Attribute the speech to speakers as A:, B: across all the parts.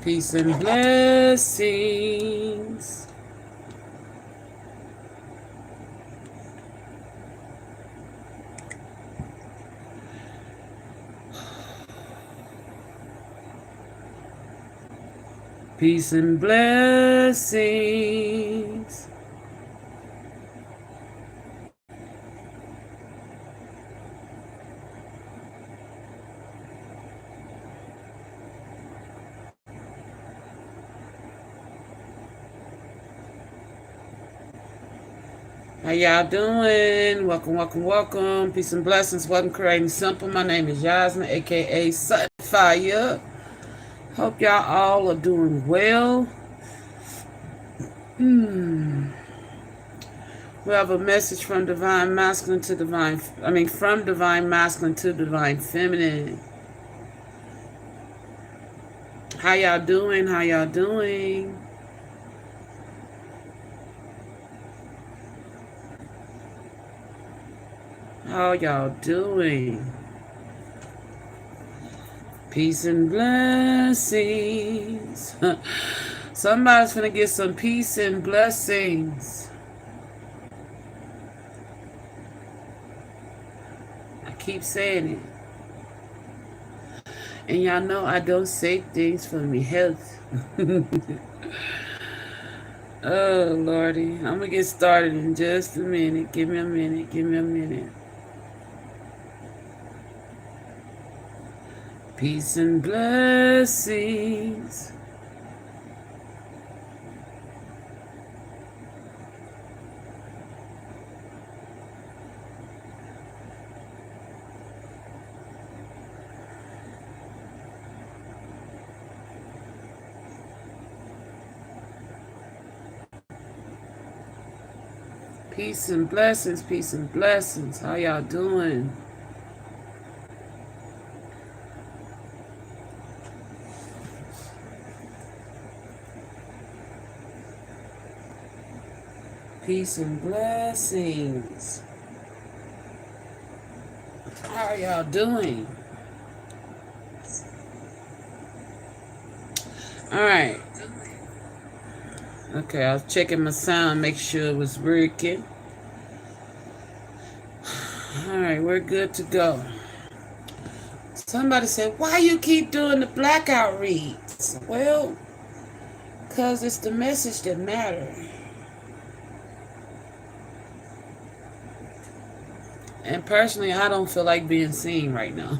A: Peace and blessings. Peace and blessings. How y'all doing? Welcome, welcome, welcome. Peace and blessings. Welcome, Creating Simple. My name is Yasmin, aka Sunfire. Hope y'all all are doing well. We have a message from divine masculine to divine, from divine masculine to divine feminine. How y'all doing? How y'all doing? How y'all doing? Peace and blessings. Somebody's gonna get some peace and blessings. I keep saying it. And y'all know I don't say things for me health. Oh, Lordy. I'm going to get started in just a minute. Give me a minute. Give me a minute. Peace and blessings. Peace and blessings. Peace and blessings. How y'all doing? Peace and blessings. How are y'all doing? All right. Okay, I was checking my sound, make sure it was working. All right, we're good to go. Somebody said, why you keep doing the blackout reads? Well, because it's the message that matters. And personally, I don't feel like being seen right now.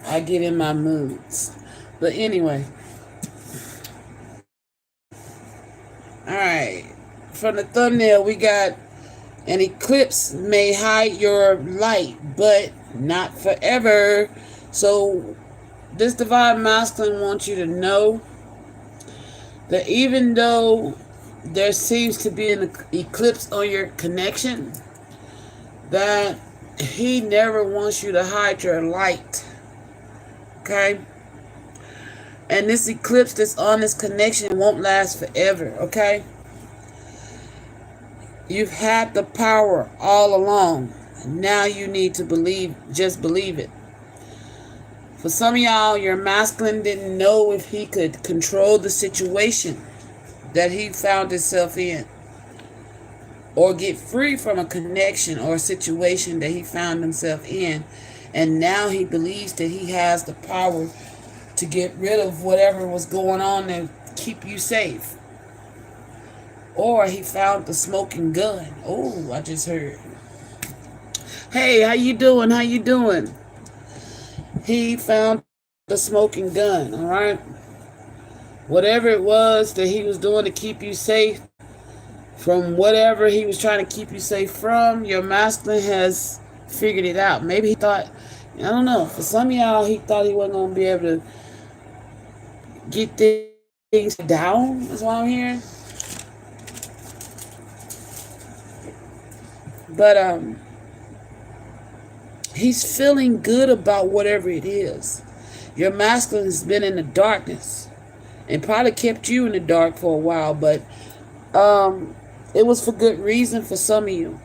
A: I get in my moods. But anyway. Alright. From the thumbnail, we got an eclipse may hide your light, but not forever. So this divine masculine wants you to know that even though there seems to be an eclipse on your connection, that he never wants you to hide your light. Okay? And this eclipse that's on this connection won't last forever. Okay? You've had the power all along. Now you need to just believe it. For some of y'all, your masculine didn't know if he could control the situation that he found himself in, or get free from a connection or a situation that he found himself in. And now he believes that he has the power to get rid of whatever was going on and keep you safe. Or he found the smoking gun. Oh, I just heard. Hey, how you doing? How you doing? He found the smoking gun, all right? Whatever it was that he was doing to keep you safe from whatever he was trying to keep you safe from, your masculine has figured it out. Maybe he thought, I don't know, for some of y'all, he thought he wasn't going to be able to get things down, is what I'm hearing. But he's feeling good about whatever it is. Your masculine has been in the darkness and probably kept you in the dark for a while, but it was for good reason for some of you.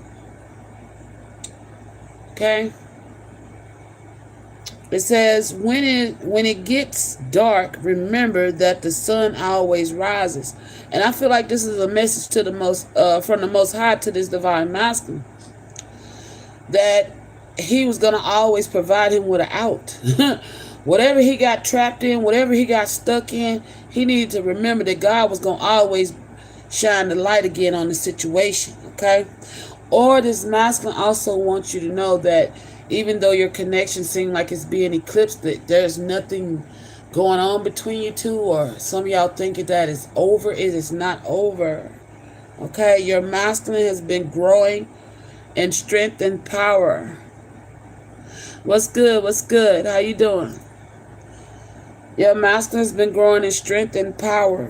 A: Okay? It says, when it gets dark, remember that the sun always rises. And I feel like this is a message to the most from the Most High to this divine masculine, that he was gonna always provide him with an out. Whatever he got trapped in, whatever he got stuck in, he needed to remember that God was gonna always shine the light again on the situation. Okay. Or this masculine also wants you to know that even though your connection seems like it's being eclipsed, that there's nothing going on between you two, or some of y'all thinking that it's over. It is not over. Okay, your masculine has been growing in strength and power. What's good? What's good? How you doing? Your masculine has been growing in strength and power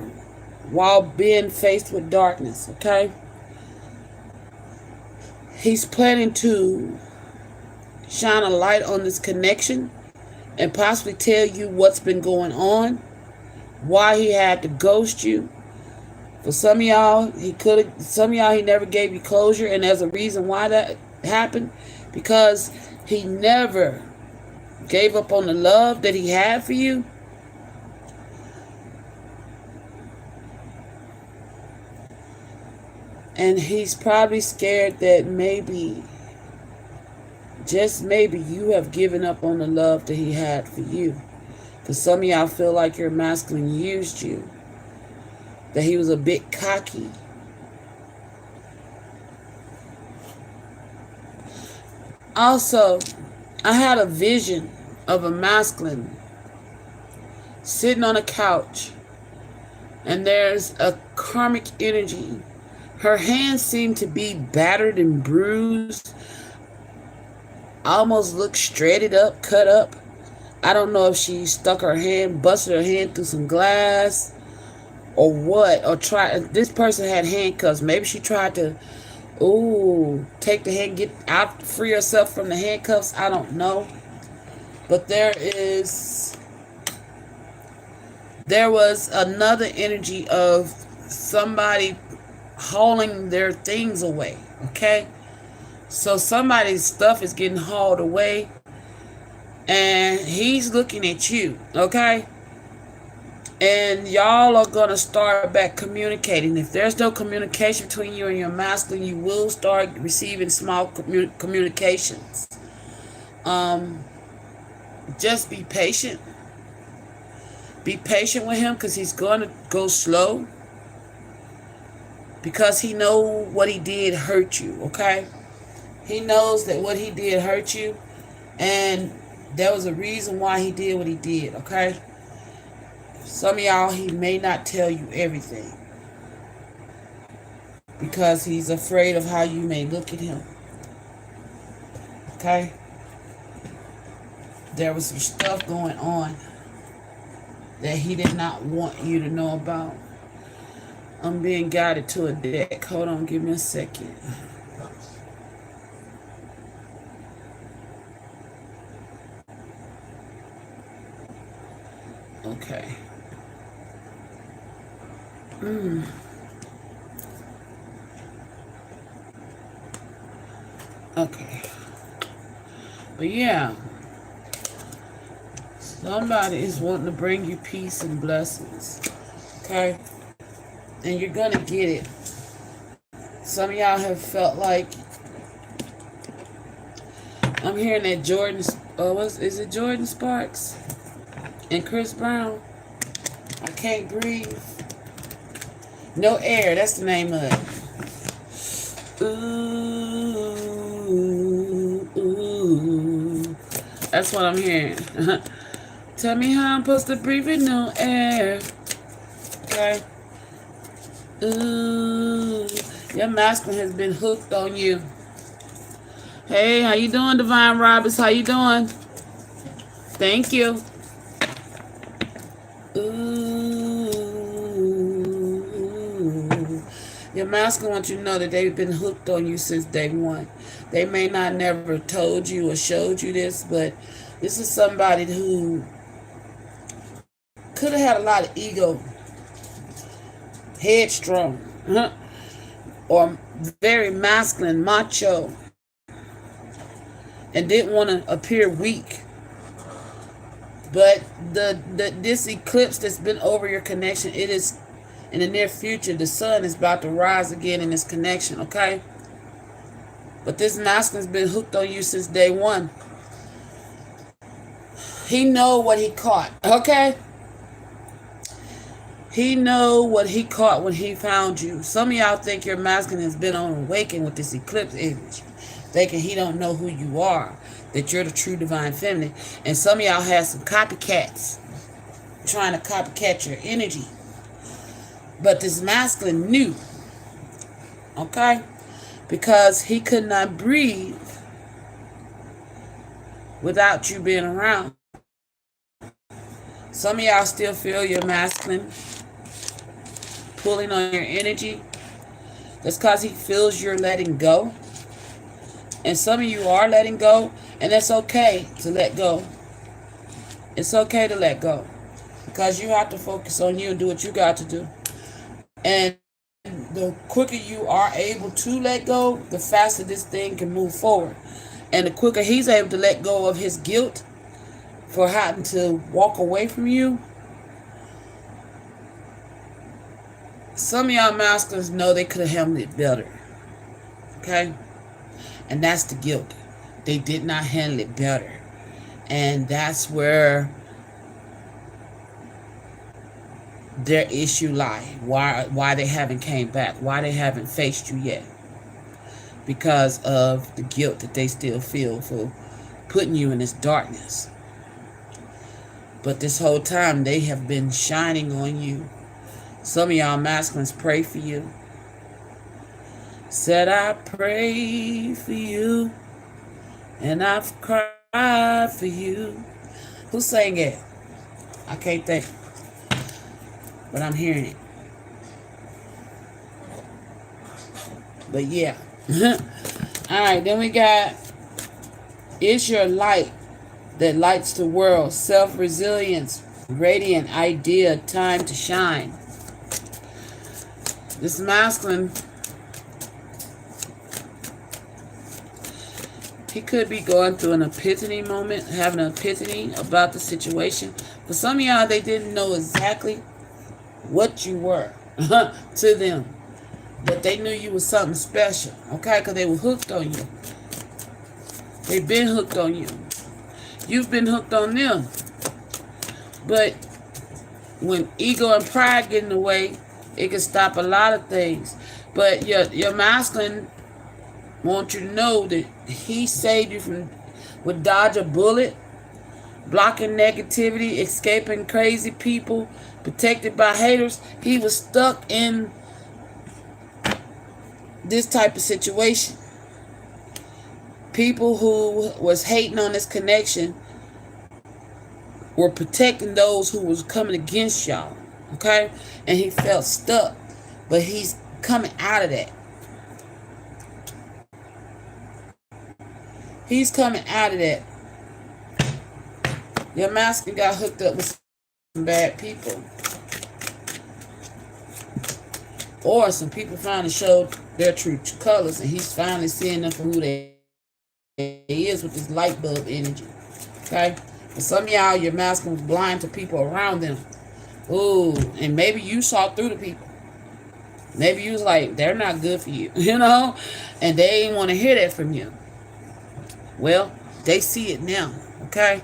A: while being faced with darkness. Okay, he's planning to shine a light on this connection and possibly tell you what's been going on, why he had to ghost you. For some of y'all, he never gave you closure, and there's a reason why that happened, because he never gave up on the love that he had for you. And he's probably scared that maybe, just maybe, you have given up on the love that he had for you. Because some of y'all feel like your masculine used you, that he was a bit cocky. Also, I had a vision of a masculine sitting on a couch, and there's a karmic energy. Her hands seem to be battered and bruised, almost look shredded up, cut up. I don't know if she stuck her hand, busted her hand through some glass, or what, or tried. This person had handcuffs. Maybe she tried to, take the hand, get out, free herself from the handcuffs. I don't know. But there was another energy of somebody hauling their things away. Okay? So somebody's stuff is getting hauled away, and he's looking at you, okay? And y'all are going to start back communicating. If there's no communication between you and your masculine, you will start receiving small communications. Just be patient. Be patient with him, because he's going to go slow, because he knows what he did hurt you, okay? He knows that what he did hurt you, and there was a reason why he did what he did, okay? Some of y'all, he may not tell you everything, because he's afraid of how you may look at him, okay? There was some stuff going on that he did not want you to know about. I'm being guided to a deck. Hold on, give me a second. Okay. Okay. But yeah, somebody is wanting to bring you peace and blessings. Okay? And you're going to get it. Some of y'all have felt like, I'm hearing that Jordan, is it Jordan Sparks and Chris Brown? I Can't Breathe. No Air, that's the name of it. Ooh, ooh. That's what I'm hearing. Tell me how I'm supposed to breathe with no air. Okay? Ooh. Your masculine has been hooked on you. Hey, how you doing, Divine Roberts? How you doing? Thank you. Ooh. Your masculine wants you to know that they've been hooked on you since day one. They may not never told you or showed you this, but this is somebody who could have had a lot of ego, headstrong, or very masculine, macho, and didn't want to appear weak. But this eclipse that's been over your connection, it is in the near future. The sun is about to rise again in this connection, okay? But this masculine's been hooked on you since day one. He know what he caught, okay? He know what he caught when he found you. Some of y'all think your masculine has been on awakening with this eclipse image, thinking he don't know who you are, that you're the true divine feminine. And some of y'all have some copycats trying to copycat your energy. But this masculine knew, okay? Because he could not breathe without you being around. Some of y'all still feel your masculine pulling on your energy. That's because he feels you're letting go. And some of you are letting go, and it's okay to let go. It's okay to let go. Because you have to focus on you and do what you got to do. And the quicker you are able to let go, the faster this thing can move forward. And the quicker he's able to let go of his guilt for having to walk away from you. Some of y'all masculines know they could have handled it better. Okay? And that's the guilt. They did not handle it better. And that's where their issue lie. Why they haven't came back. Why they haven't faced you yet. Because of the guilt that they still feel for putting you in this darkness. But this whole time they have been shining on you. Some of y'all masculines pray for you. Said I pray for you, and I've cried for you. Who sang it? I can't think, but I'm hearing it. But yeah. Alright, then we got, it's your light that lights the world. Self-resilience, radiant idea, time to shine. This masculine, he could be going through an epiphany moment, having an epiphany about the situation. For some of y'all, they didn't know exactly what you were to them. But they knew you was something special, okay? Because they were hooked on you. They've been hooked on you. You've been hooked on them. But when ego and pride get in the way, it can stop a lot of things. But your masculine wants you to know that he saved you from, with dodge a bullet, blocking negativity, escaping crazy people, protected by haters. He was stuck in this type of situation. People who was hating on this connection were protecting those who was coming against y'all. Okay? And he felt stuck. But he's coming out of that. He's coming out of that. Your masculine got hooked up with some bad people. Or some people finally showed their true colors, and he's finally seeing them for who they is with this light bulb energy. Okay? For some of y'all, your masculine was blind to people around them. Ooh, and maybe you saw through the people. Maybe you was like, they're not good for you, you know? And they ain't want to hear that from you. Well, they see it now, okay?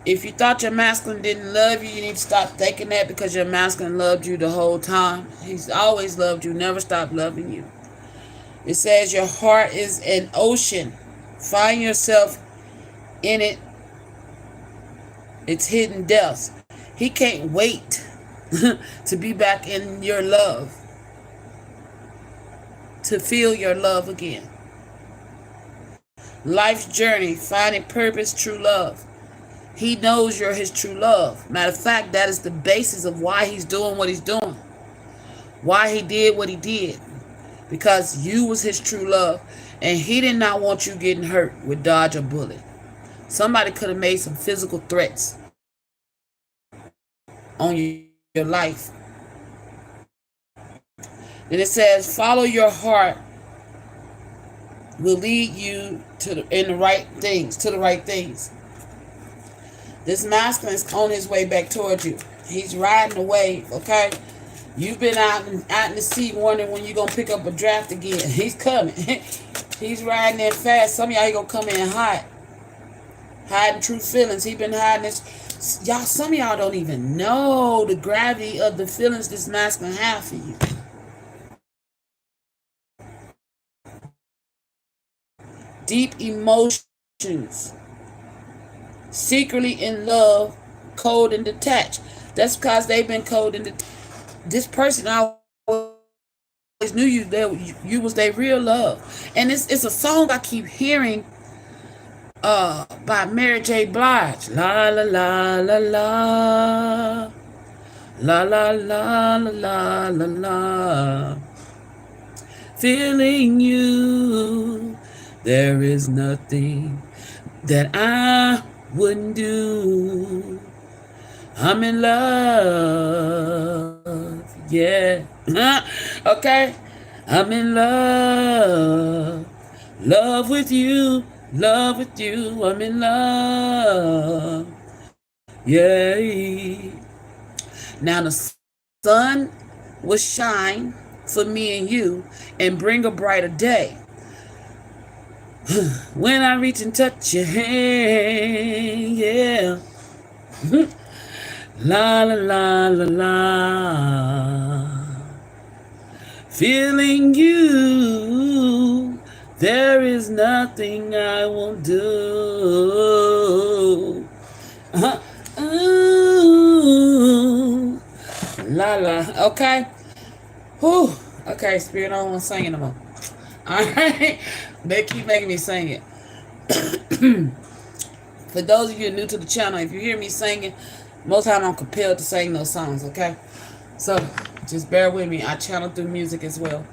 A: If you thought your masculine didn't love you, you need to stop thinking that, because your masculine loved you the whole time. He's always loved you, never stopped loving you. It says your heart is an ocean. Find yourself in it. It's hidden depths. He can't wait to be back in your love. To feel your love again. Life's journey, finding purpose, true love. He knows you're his true love. Matter of fact, that is the basis of why he's doing what he's doing. Why he did what he did. Because you was his true love. And he did not want you getting hurt with dodge or bullet. Somebody could have made some physical threats on your life. Then it says, follow your heart will lead you to the right things. This masculine is on his way back towards you. He's riding the wave, okay? You've been out in the sea wondering when you're going to pick up a draft again. He's coming. He's riding in fast. Some of y'all, he going to come in hot. Hiding true feelings. He been hiding this. Y'all, some of y'all don't even know the gravity of the feelings this masculine have for you. Deep emotions. Secretly in love, cold and detached. That's because they've been cold and detached. This person always knew you. You was their real love. And it's a song I keep hearing by Mary J. Blige. La la la la la. La la la la la la la. Feeling you. There is nothing that I wouldn't do. I'm in love. Yeah. Okay. I'm in love. Love with you. Love with you. I'm in love. Yeah. Now the sun will shine for me and you and bring a brighter day. When I reach and touch your hand, yeah. La la la la la. Feeling you, there is nothing I won't do. Ooh. La la. Okay. Whew. Okay, Spirit, I don't want to sing anymore. Alright. They keep making me sing it. For those of you new to the channel, if you hear me singing, most of the time I'm compelled to sing those songs, okay? So, just bear with me. I channel through music as well.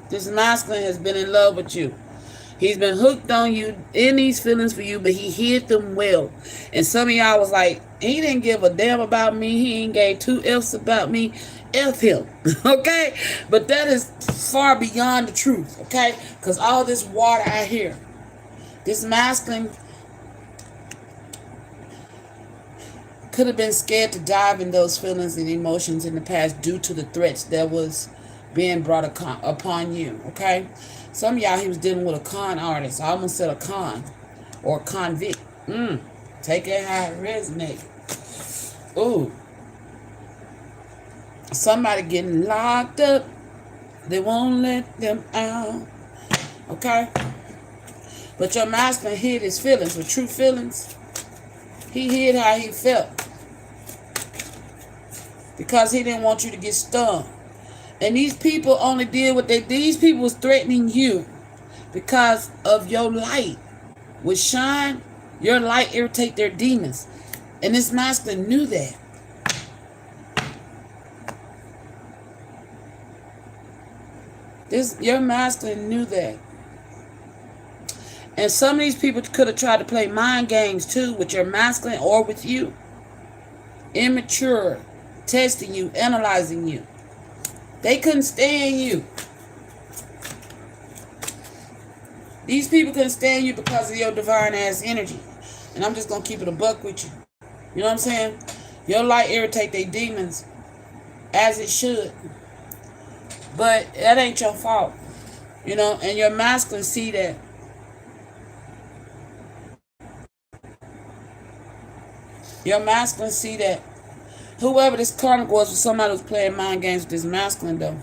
A: This masculine has been in love with you. He's been hooked on you, in these feelings for you, but he hid them well. And some of y'all was like, he didn't give a damn about me. He ain't gave two F's about me. F him. Okay? But that is far beyond the truth, okay? Because all this water I hear, this masculine could have been scared to dive in those feelings and emotions in the past due to the threats that was being brought upon you, okay? Some of y'all, he was dealing with a con artist. I almost said a con or a convict. Take it how it resonates. Ooh. Somebody getting locked up. They won't let them out. Okay? But your masculine hid his feelings with true feelings. He hid how he felt. Because he didn't want you to get stung. And these people only did what they did. These people was threatening you because of your light. With shine, your light irritate their demons. And this masculine knew that. Your masculine knew that. And some of these people could have tried to play mind games too with your masculine or with you. Immature, testing you, analyzing you. They couldn't stand you. These people couldn't stand you because of your divine ass energy. And I'm just going to keep it a buck with you. You know what I'm saying? Your light irritate their demons as it should. But that ain't your fault. You know, and your masculine see that. Your masculine see that. Whoever this karmic was somebody who's playing mind games with this masculine though.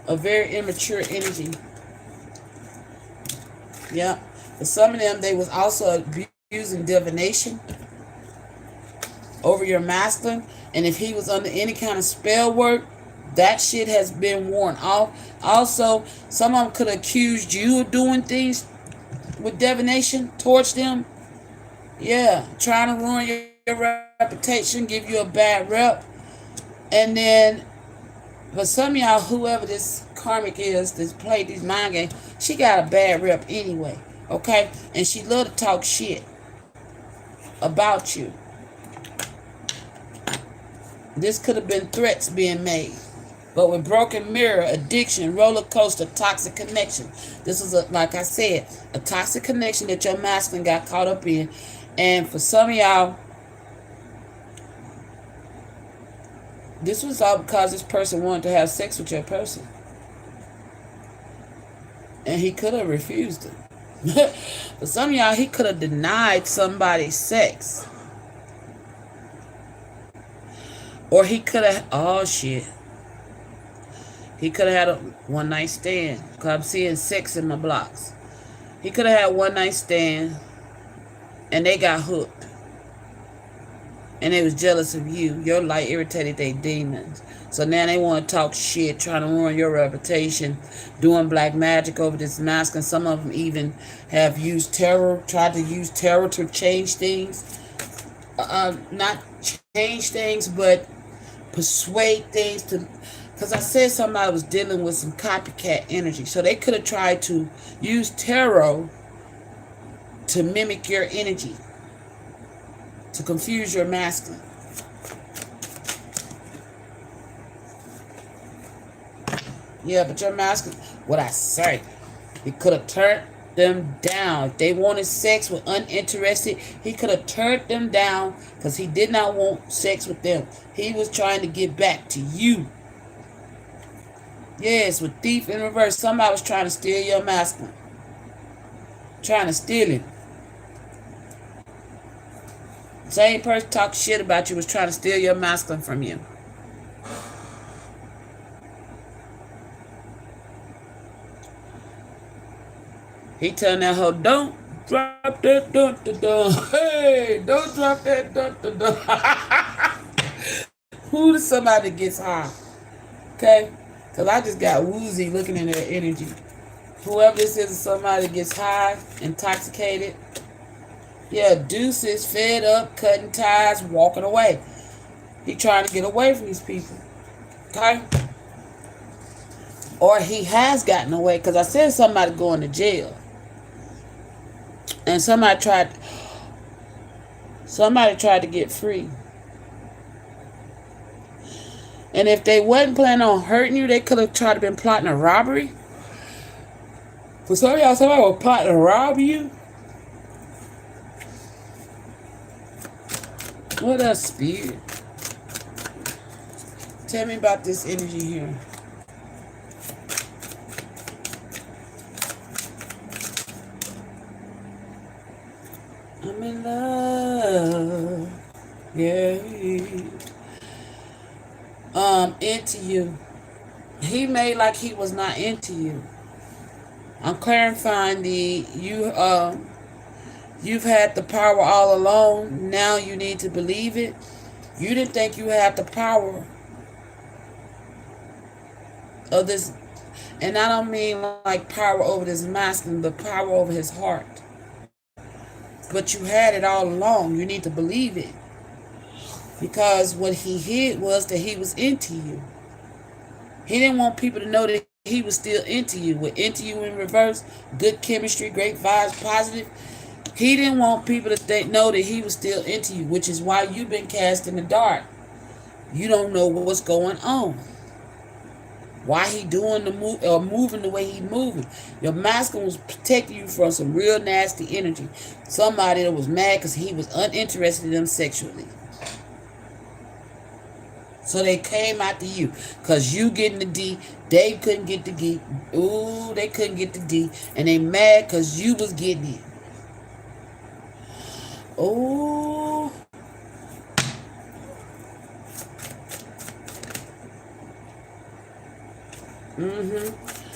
A: A very immature energy. Yeah. For some of them, they was also using divination over your masculine. And if he was under any kind of spell work, that shit has been worn off. Also, some of them could have accused you of doing things with divination towards them. Yeah, trying to ruin your reputation, give you a bad rep. And then, for some of y'all, whoever this karmic is that's played these mind games, she got a bad rep anyway, okay? And she love to talk shit about you. This could have been threats being made. But with broken mirror, addiction, roller coaster, toxic connection. This is, like I said, a toxic connection that your masculine got caught up in. And for some of y'all, this was all because this person wanted to have sex with your person. And he could have refused it. For some of y'all, he could have denied somebody sex. Or he could have, oh shit. He could have had a one night stand. Because I'm seeing sex in my blocks. He could have had one night stand. And they got hooked. And they was jealous of you. Your light irritated their demons. So now they want to talk shit, trying to ruin your reputation, doing black magic over this mask. And some of them even have used terror, tried to use terror to change things. Not change things, but persuade things to... Because I said somebody was dealing with some copycat energy. So they could have tried to use tarot to mimic your energy, to confuse your masculine. Yeah, but your masculine, what I say, it could have turned them down. If they wanted sex, were uninterested, he could have turned them down because he did not want sex with them. He was trying to get back to you. Yes, with thief in reverse. Somebody was trying to steal your masculine. Trying to steal him. Same person talk shit about you was trying to steal your masculine from you. He telling that hoe, don't drop that dun dun dun. Hey, don't drop that dun dun dun. Who is somebody that gets high? Okay? Because I just got woozy looking in their energy. Whoever this is somebody that gets high, intoxicated. Yeah, deuces, fed up, cutting ties, walking away. He trying to get away from these people. Okay? Or he has gotten away. Because I said somebody going to jail. And somebody tried to get free. And if they wasn't planning on hurting you, they could have tried to been plotting a robbery. For some of y'all, somebody was plotting to rob you. What else, Spirit? Tell me about this energy here. I'm in love. Yeah. Into you. He made like he was not into you. I'm clarifying you've had the power all along. Now you need to believe it. You didn't think you had the power of this, and I don't mean like power over this masculine, but power over his heart. But you had it all along. You need to believe it. Because what he hid was that he was into you. He didn't want people to know that he was still into you. With into you in reverse, good chemistry, great vibes, positive. He didn't want people to know that he was still into you, which is why you've been cast in the dark. You don't know what's going on. Why he doing the move or moving the way he moving. Your masculine was protecting you from some real nasty energy. Somebody that was mad because he was uninterested in them sexually. So they came after you. Because you getting the D. They couldn't get the D. Ooh, they couldn't get the D. And they mad because you was getting it. Ooh.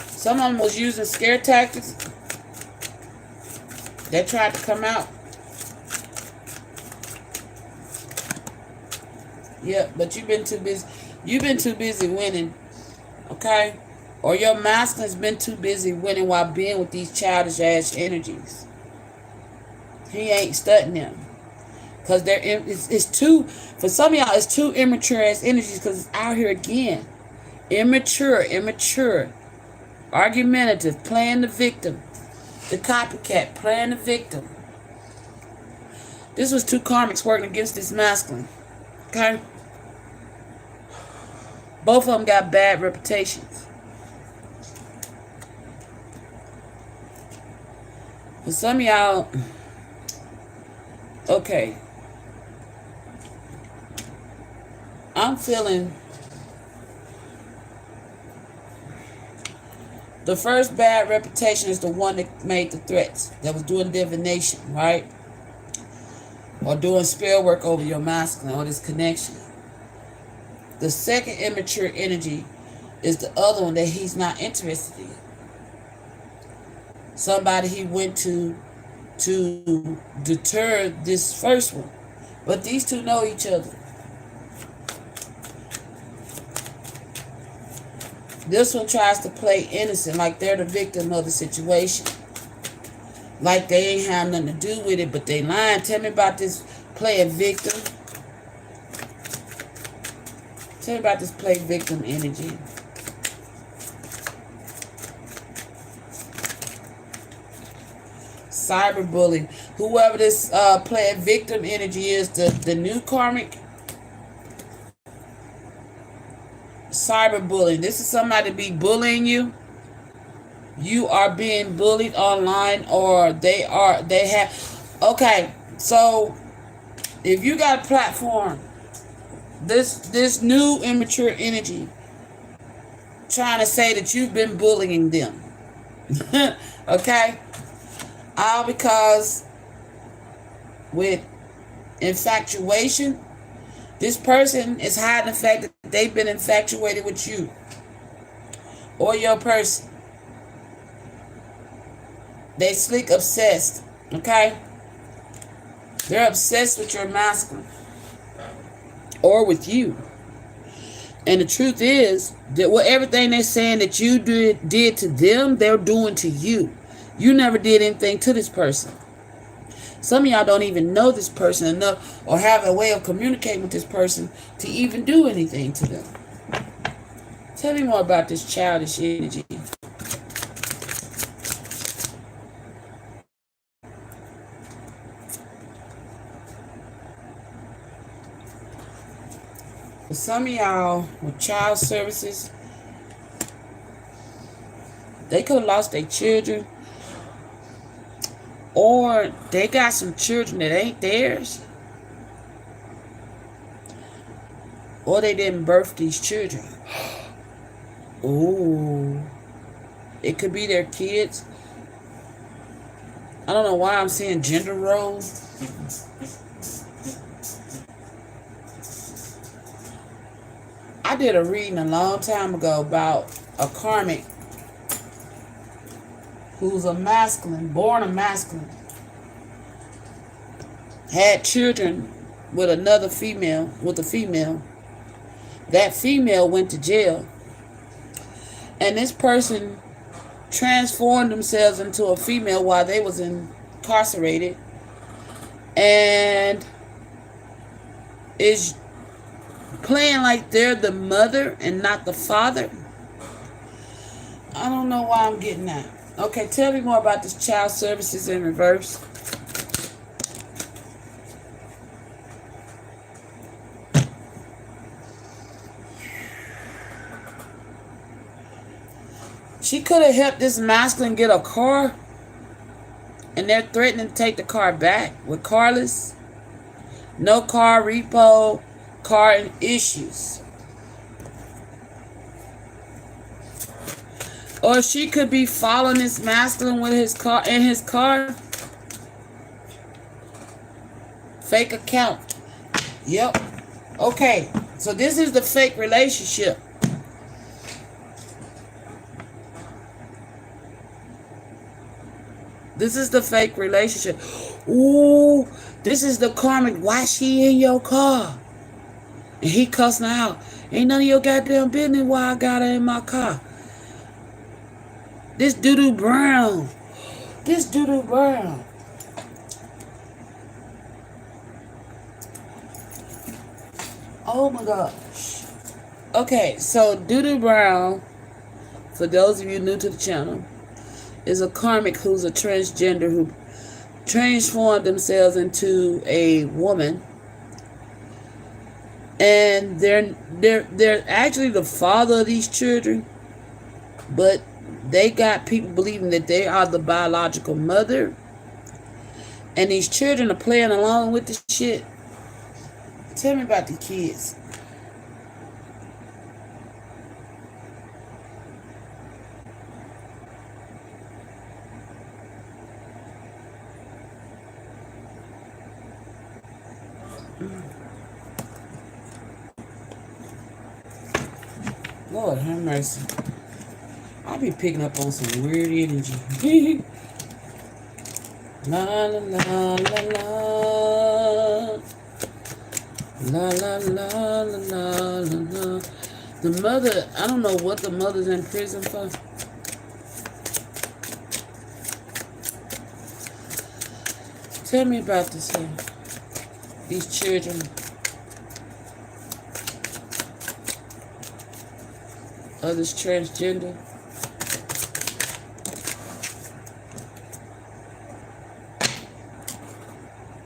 A: Some of them was using scare tactics. They tried to come out. Yeah, but you've been too busy. You've been too busy winning. Okay? Or your masculine's been too busy winning while being with these childish ass energies. He ain't studying them. Because it's too, for some of y'all, it's too immature ass energies because it's out here again. Immature. Argumentative, playing the victim. The copycat, playing the victim. This was two karmics working against this masculine. Okay? Both of them got bad reputations. For some of y'all, okay, I'm feeling the first bad reputation is the one that made the threats, that was doing divination, right? Or doing spell work over your masculine or this connection. The second immature energy is the other one that he's not interested in. Somebody he went to deter this first one. But these two know each other. This one tries to play innocent, like they're the victim of the situation. Like they ain't have nothing to do with it, but they lying. Tell me about this playing victim. Tell me about this play victim energy. Cyberbullying. Whoever this playing victim energy is, the new karmic. Cyberbullying. This is somebody be bullying you. You are being bullied online, or they have. Okay, so if you got a platform, this new immature energy trying to say that you've been bullying them. Okay? All because with infatuation, this person is hiding the fact that they've been infatuated with you or your person. They slick obsessed. Okay? They're obsessed with your masculine or with you. And the truth is that everything they're saying that you did to them, they're doing to you. You never did anything to this person. Some of y'all don't even know this person enough or have a way of communicating with this person to even do anything to them. Tell me more about this childish energy. For some of y'all with child services, they could have lost their children, or they got some children that ain't theirs, or they didn't birth these children. Ooh, it could be their kids. I don't know why I'm saying gender roles. I did a reading a long time ago about a karmic who's a masculine, born a masculine, had children with another female, with a female. That female went to jail, and this person transformed themselves into a female while they was incarcerated, and is playing like they're the mother and not the father. I don't know why I'm getting that. Okay, tell me more about this child services in reverse. She could have helped this masculine get a car, and they're threatening to take the car back with carless, no car repo, car and issues. Or she could be following this masculine with his car in his car. Fake account. Yep. Okay. So this is the fake relationship. This is the fake relationship. Ooh, this is the karmic. Why she in your car? And he cussing her out. Ain't none of your goddamn business why I got her in my car. This doo-doo brown. This doo-doo brown. Oh my gosh. Okay, so doo-doo brown, for those of you new to the channel, is a karmic who's a transgender who transformed themselves into a woman. and they're actually the father of these children, but they got people believing that they are the biological mother, and these children are playing along with the shit. Tell me about the kids. Lord have mercy. I be picking up on some weird energy. La la la la la. La la la la la la. The mother, I don't know what the mother's in prison for. Tell me about this here. These children. Others transgender.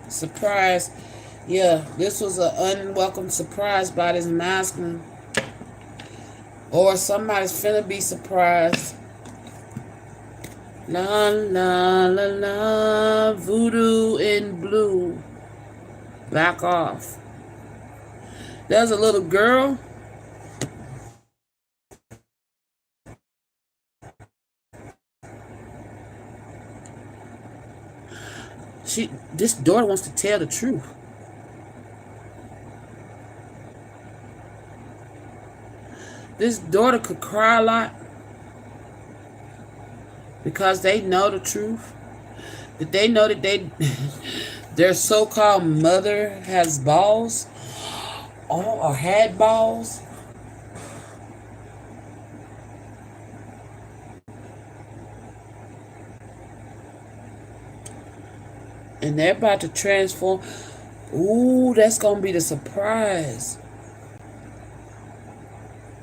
A: Surprise. Yeah, this was an unwelcome surprise by this masculine. Or somebody's finna be surprised. La la la la. Voodoo in blue. Back off. There's a little girl. This daughter wants to tell the truth. This daughter could cry a lot because they know the truth. That they know that their so-called mother has balls, or had balls. And they're about to transform. Ooh, that's going to be the surprise.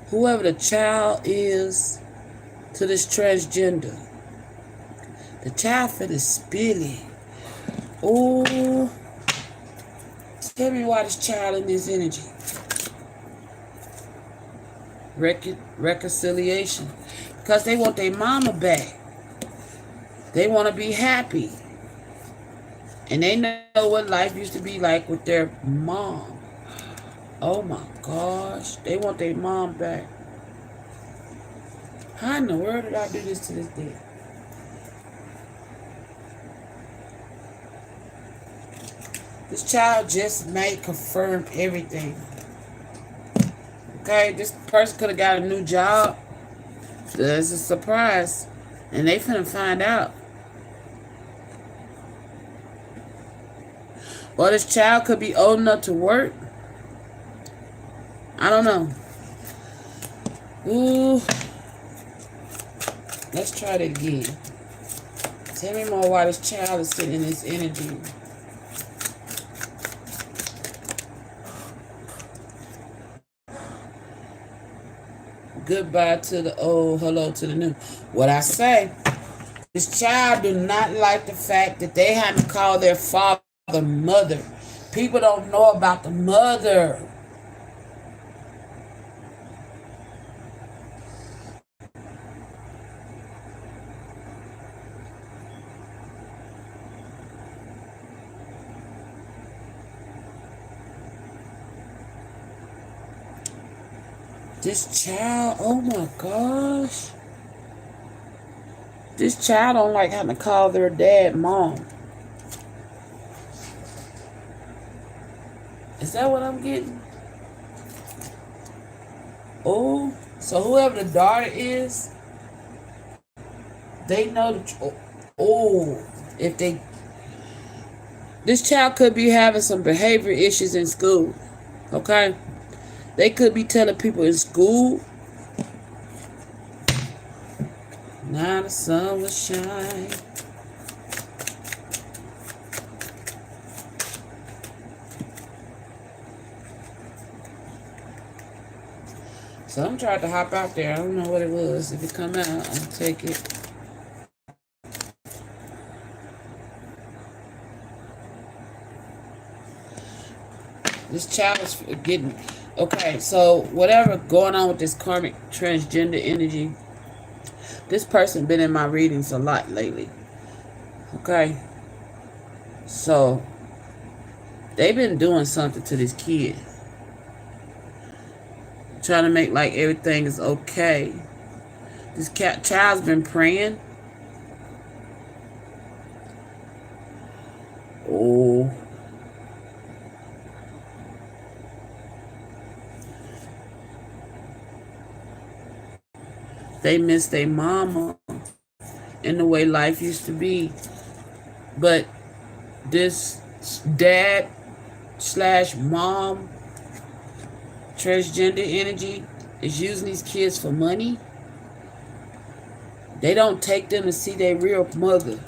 A: Whoever the child is to this transgender, the child finna spilly. Ooh. Tell me why this child in this energy. Reconciliation. Because they want their mama back. They want to be happy. And they know what life used to be like with their mom. Oh my gosh. They want their mom back. How in the world did I do this to this day? This child just may confirm everything. Okay, this person could have got a new job. There's a surprise. And they finna find out. Or this child could be old enough to work. I don't know. Ooh. Let's try it again. Tell me more why this child is sitting in this energy. Goodbye to the old, hello to the new. What I say, this child do not like the fact that they had to call their father mother. People don't know about the mother. This child, oh my gosh. This child don't like having to call their dad mom. Is that what I'm getting? Oh, so whoever the daughter is, they know the if they, this child could be having some behavior issues in school. Okay? They could be telling people in school, now the sun will shine. So I'm trying to hop out there. I don't know what it was. If it come out, I'll take it. This child is getting, Okay, so whatever going on with this karmic transgender energy, this person been in my readings a lot lately. Okay, so they've been doing something to this kid, trying to make like everything is okay. This child's been praying. Oh, they miss their mama and the way life used to be. But this dad slash mom transgender energy is using these kids for money. They don't take them to see their real mother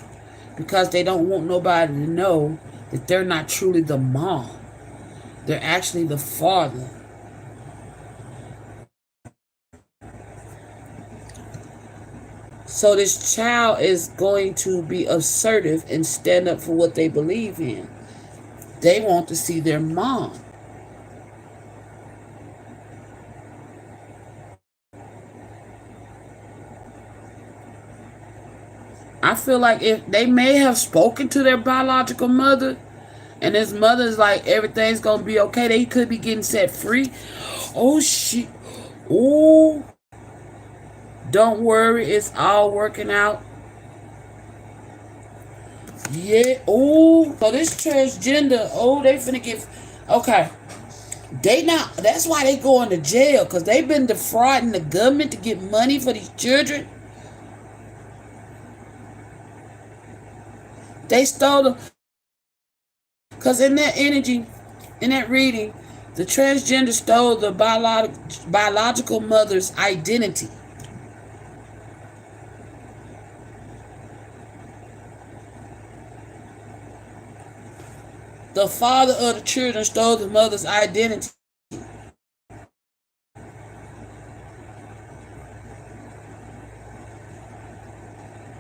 A: because they don't want nobody to know that they're not truly the mom. They're actually the father. So this child is going to be assertive and stand up for what they believe in. They want to see their mom. I feel like if they may have spoken to their biological mother, and his mother's like, everything's gonna be okay, they could be getting set free. Oh shit. Oh, don't worry, it's all working out. Yeah. Oh, so this transgender, they finna get, okay. They not, that's why they going to jail, because they've been defrauding the government to get money for these children. They stole them. Because in that energy, in that reading, the transgender stole the biological mother's identity. The father of the children stole the mother's identity.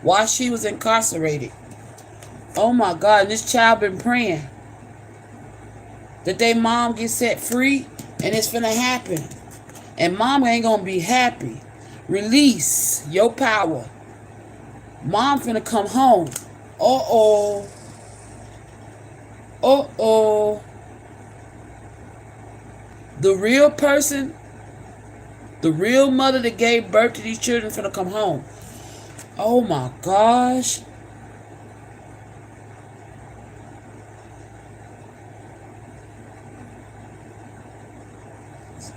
A: While she was incarcerated. Oh my God, and this child been praying that their mom get set free, and it's finna happen. And mom ain't gonna be happy. Release your power. Mom finna come home. Uh-oh. Uh-oh. The real person, the real mother that gave birth to these children finna come home. Oh my gosh.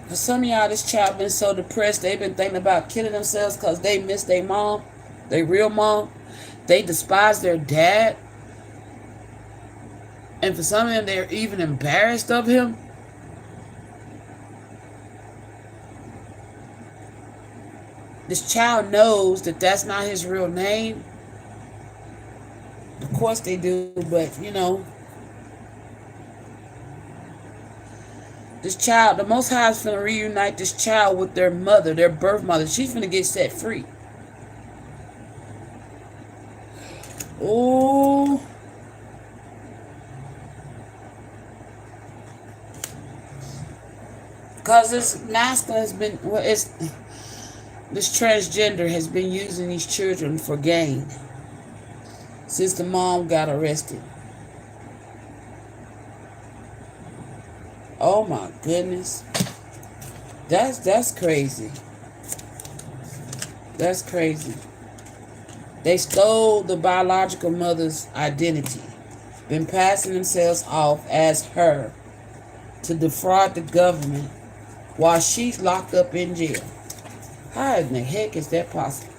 A: For some of y'all, this child been so depressed, they've been thinking about killing themselves because they miss their mom, their real mom. They despise their dad. And for some of them, they're even embarrassed of him. This child knows that that's not his real name. Of course they do, but this child, the Most High is finna reunite this child with their mother, their birth mother. She's finna get set free. Oh. Because this masculine has been, this transgender has been using these children for gain since the mom got arrested. Oh my goodness. That's crazy. That's crazy. They stole the biological mother's identity, been passing themselves off as her to defraud the government while she's locked up in jail. How in the heck is that possible?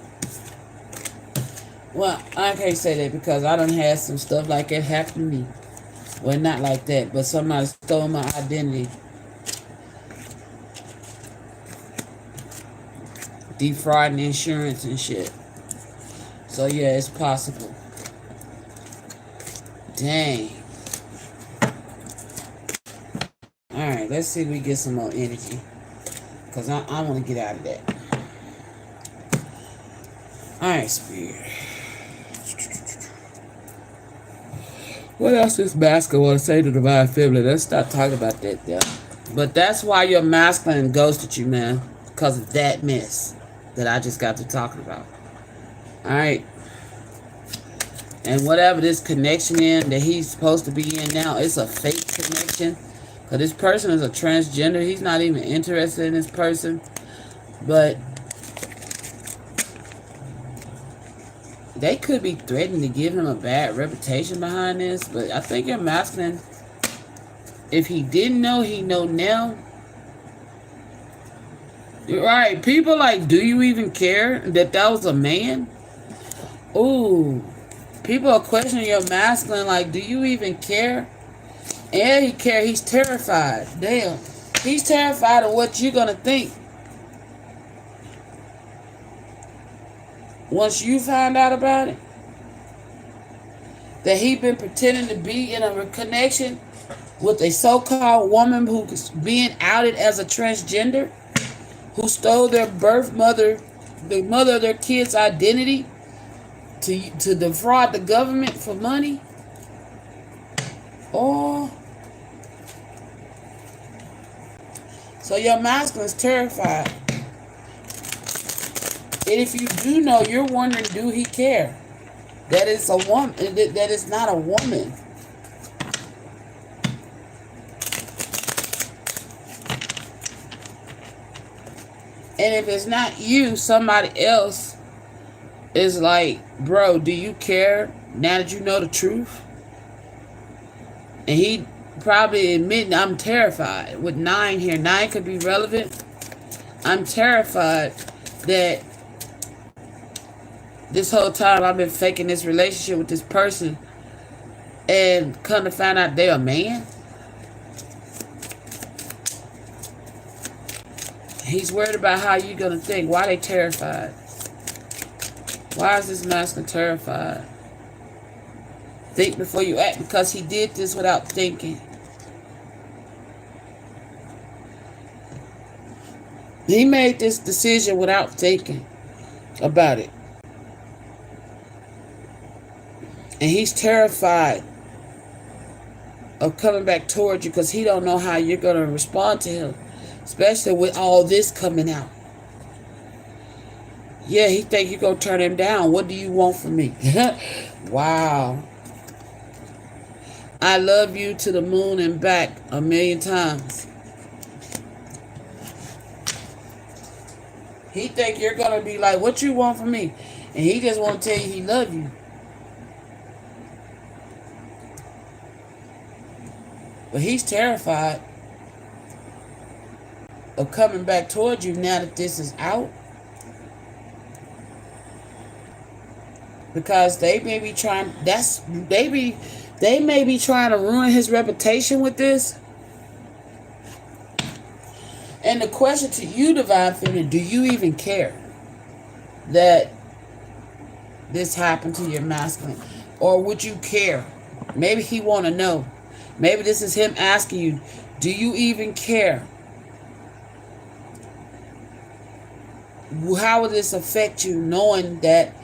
A: Well, I can't say that because I done had some stuff like that happen to me. Well, not like that, but somebody stole my identity. Defrauding insurance and shit. So yeah, it's possible. Dang. Alright, let's see if we get some more energy. Because I want to get out of that. Alright, Spirit. What else does Basket want to say to the Divine Feminine? Let's stop talking about that, though. But that's why your masculine ghosted you, man. Because of that mess that I just got to talking about. Alright. And whatever this connection in that he's supposed to be in now, it's a fake connection. Because this person is a transgender. He's not even interested in this person. But they could be threatening to give him a bad reputation behind this. But I think your masculine, if he didn't know, he know now. Right, people like, do you even care that was a man? Ooh, people are questioning your masculine, like, do you even care? And he care, he's terrified. Damn, he's terrified of what you're gonna think once you find out about it. That he been pretending to be in a connection with a so-called woman who's being outed as a transgender, who stole their birth mother, the mother of their kid's identity, to defraud the government for money. Oh, so your masculine's terrified. And if you do know, you're wondering, do he care? That is a woman. That is not a woman. And if it's not you, somebody else is like, bro, do you care now that you know the truth? And he probably admitting, I'm terrified. With 9 here, 9 could be relevant. I'm terrified that this whole time I've been faking this relationship with this person and come to find out they're a man. He's worried about how you're going to think. Why they terrified? Why is this masculine terrified? Think before you act, because he did this without thinking. He made this decision without thinking about it. And he's terrified of coming back towards you because he don't know how you're going to respond to him. Especially with all this coming out. Yeah, he think you're going to turn him down. What do you want from me? Wow. I love you to the moon and back 1,000,000 times. He think you're going to be like, what you want from me? And he just want to tell you he love you. But he's terrified of coming back towards you now that this is out. Because they may be trying, they may be trying to ruin his reputation with this. And the question to you, Divine Feminine, do you even care that this happened to your masculine? Or would you care? Maybe he want to know. Maybe this is him asking you, do you even care? How will this affect you knowing that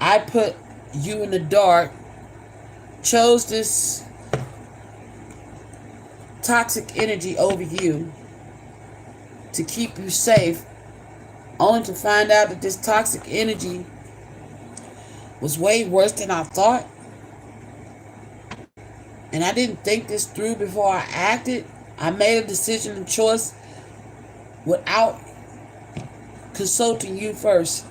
A: I put you in the dark, chose this toxic energy over you to keep you safe, only to find out that this toxic energy was way worse than I thought? And I didn't think this through before I acted. I made a decision and choice without consulting you first.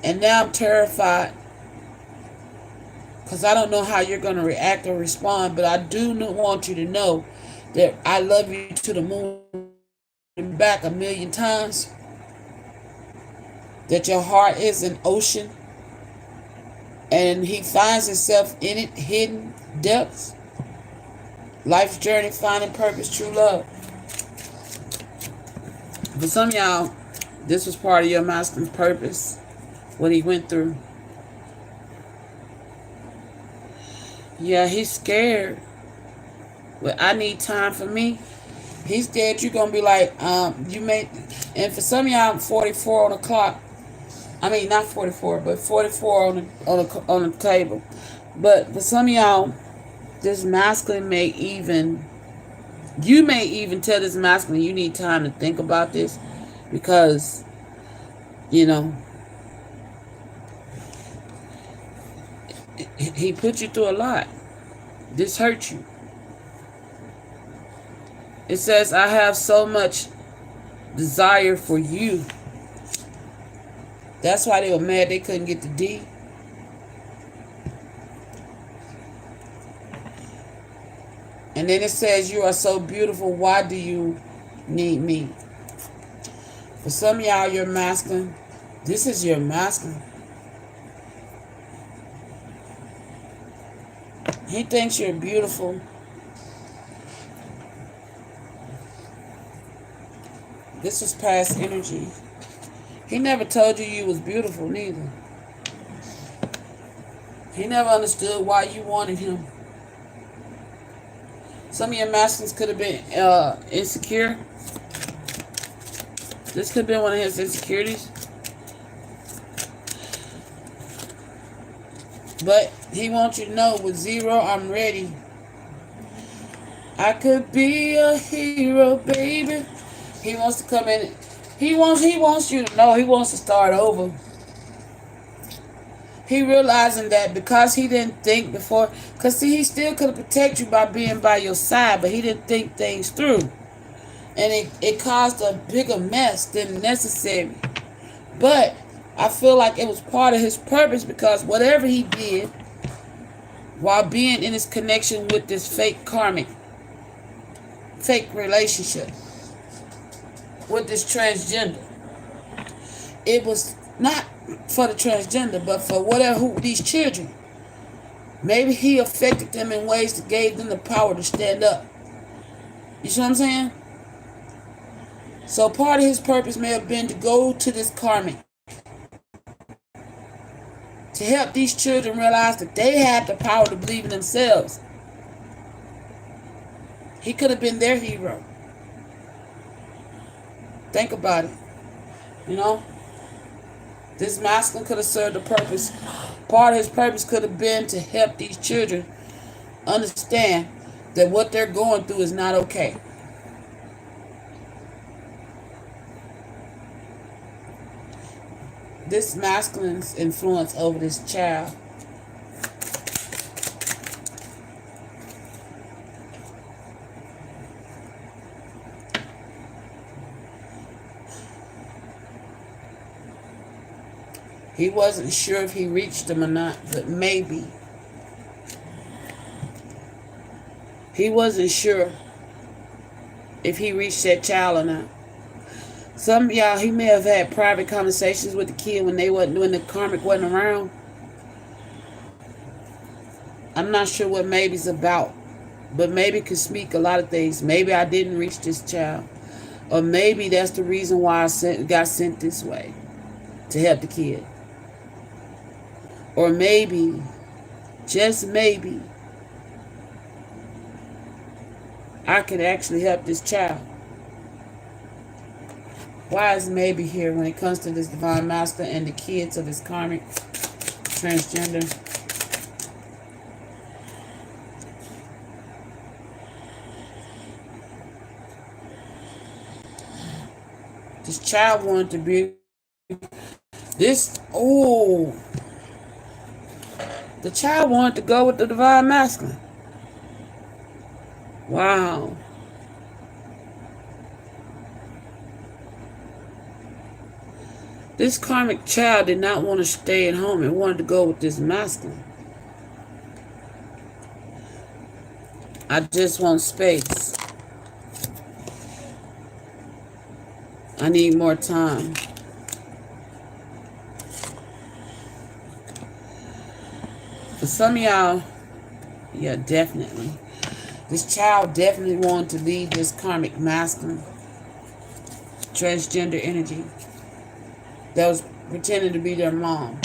A: And now I'm terrified because I don't know how you're going to react or respond, but I do want you to know that I love you to the moon and back 1,000,000 times. That your heart is an ocean and he finds himself in it, hidden depths. Life's journey, finding purpose, true love. For some of y'all, this was part of your masculine's purpose, what he went through. Yeah, he's scared. But I need time for me. He's scared you're going to be like, you may, and for some of y'all, 44 on the clock. I mean, not 44, but 44 on the table. But for some of y'all, This masculine may even, you may even tell this masculine you need time to think about this because, you know, he put you through a lot. This hurt you. It says, I have so much desire for you. That's why they were mad they couldn't get the D. And then it says, you are so beautiful. Why do you need me? For some of y'all, you're masculine. This is your masculine. He thinks you're beautiful. This was past energy. He never told you you was beautiful, neither. He never understood why you wanted him. Some of your masculines could have been insecure. This could have been one of his insecurities. But he wants you to know, with 0, I'm ready. I could be a hero, baby. He wants to come in. He wants you to know. He wants to start over. He realizing that because he didn't think before, because see, he still could have protected you by being by your side, but he didn't think things through. And it caused a bigger mess than necessary. But I feel like it was part of his purpose, because whatever he did while being in his connection with this fake relationship with this transgender, it was not for the transgender, but for these children. Maybe he affected them in ways that gave them the power to stand up. You see what I'm saying? So part of his purpose may have been to go to this karmic, to help these children realize that they had the power to believe in themselves. He could have been their hero. Think about it. You know? This masculine could have served a purpose. Part of his purpose could have been to help these children understand that what they're going through is not okay. This masculine's influence over this child. He wasn't sure if he reached them or not, but maybe. He wasn't sure if he reached that child or not. Some of y'all, he may have had private conversations with the kid when the karmic wasn't around. I'm not sure what maybe's about, but maybe could speak a lot of things. Maybe I didn't reach this child, or maybe that's the reason why I got sent this way, to help the kid. Or maybe, just maybe, I could actually help this child. Why is maybe here when it comes to this divine master and the kids of this karmic transgender? This child wanted to be this. Oh, the child wanted to go with the divine masculine. Wow. This karmic child did not want to stay at home and wanted to go with this masculine. I just want space. I need more time. For some of y'all, yeah, definitely. This child definitely wanted to leave this karmic masculine, transgender energy that was pretending to be their mom.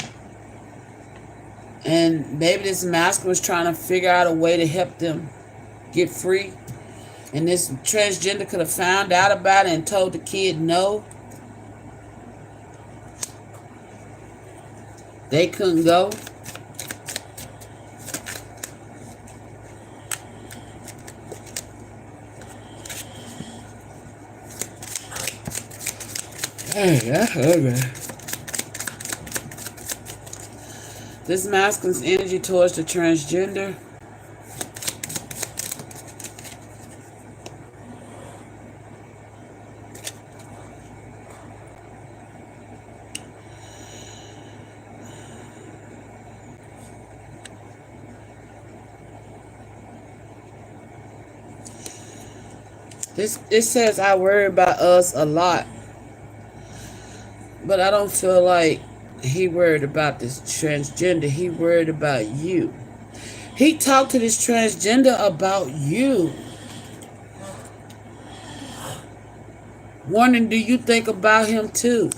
A: And maybe this masculine was trying to figure out a way to help them get free. And this transgender could have found out about it and told the kid no. They couldn't go. Hey, that's ugly. This masculine's energy towards the transgender. It says I worry about us a lot, but I don't feel like he worried about this transgender. He worried about you. He talked to this transgender about you. Wondering, do you think about him too?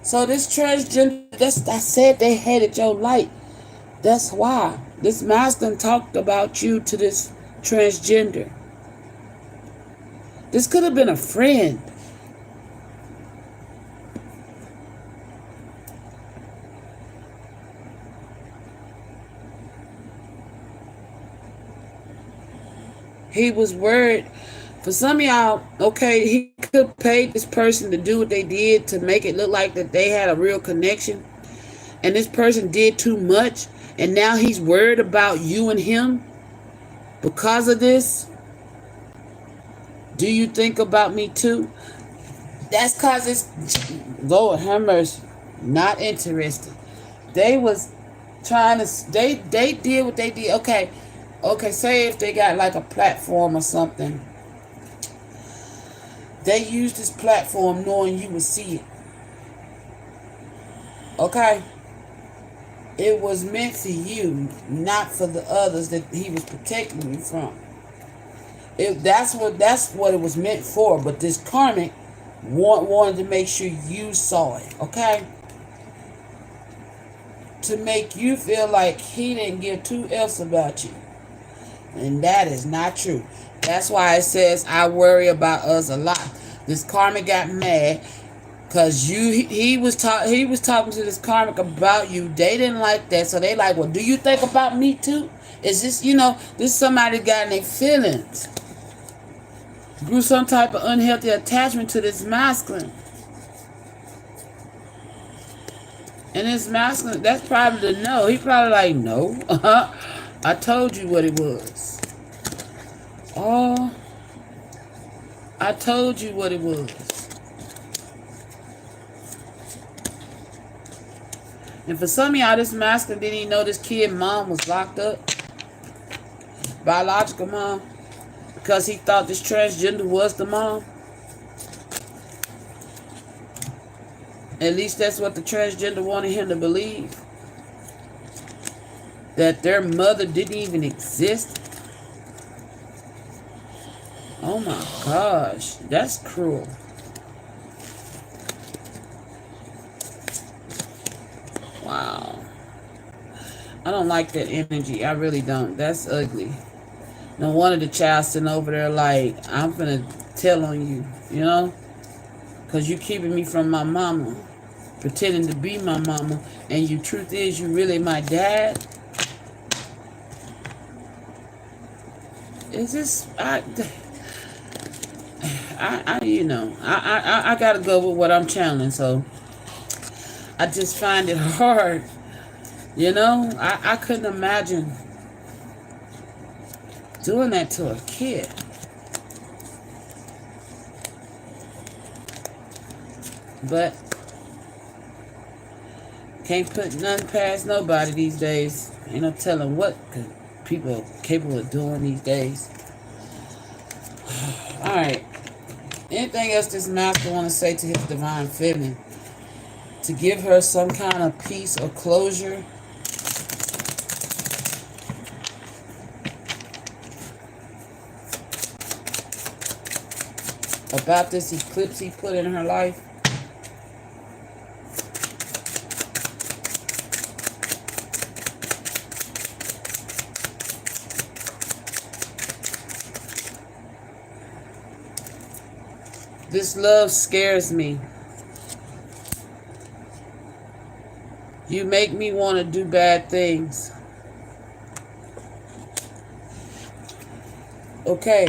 A: So this transgender, I said they hated your light. That's why. This masculine talked about you to this transgender. This could have been a friend. He was worried. For some of y'all, okay, he could pay this person to do what they did to make it look like that they had a real connection. And this person did too much. And now he's worried about you and him because of this. Do you think about me too? That's because it's, Lord have mercy, not interested. They was trying to, they did what they did. Okay, say if they got like a platform or something. They used this platform knowing you would see it. Okay? It was meant for you, not for the others that he was protecting you from. That's what it was meant for. But this karmic wanted to make sure you saw it. Okay? To make you feel like he didn't give two F's about you. And that is not true. That's why it says, I worry about us a lot. This karmic got mad because he was talking to this karmic about you. They didn't like that. So they like, well, do you think about me too? Is this, this somebody got in their feelings. Grew some type of unhealthy attachment to this masculine. And this masculine, that's probably the no. He probably like, no. I told you what it was. Oh, I told you what it was. And for some of y'all, this masculine didn't even know this kid mom was locked up. Biological mom. Because he thought this transgender was the mom. At least that's what the transgender wanted him to believe. That their mother didn't even exist. Oh my gosh. That's cruel. Wow. I don't like that energy. I really don't. That's ugly. No wonder the child sitting over there like, I'm finna tell on you, Because you keeping me from my mama. Pretending to be my mama. And you truth is you really my dad. It's just, I gotta go with what I'm channeling, so I just find it hard. I couldn't imagine doing that to a kid. But can't put nothing past nobody these days. Ain't no telling what people are capable of doing these days. Alright. Anything else this master want to say to his divine feminine? To give her some kind of peace or closure? About this eclipse he put in her life? This love scares me. You make me want to do bad things. Okay.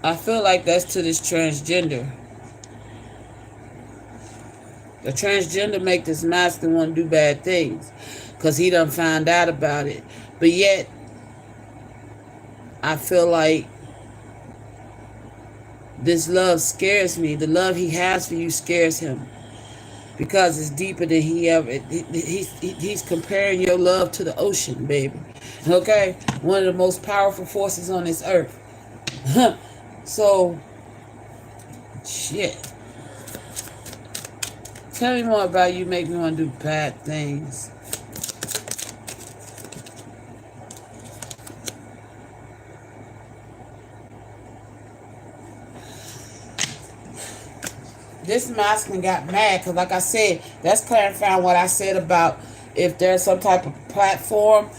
A: I feel like that's to this transgender. The transgender make this masculine want to do bad things because he done found out about it. But yet, I feel like this love scares me. The love he has for you scares him because it's deeper than he ever. He's comparing your love to the ocean, baby. Okay, one of the most powerful forces on this earth. So, shit. Tell me more about you. Make me want to do bad things. This masculine got mad because, like I said, that's clarifying what I said about if there's some type of platform.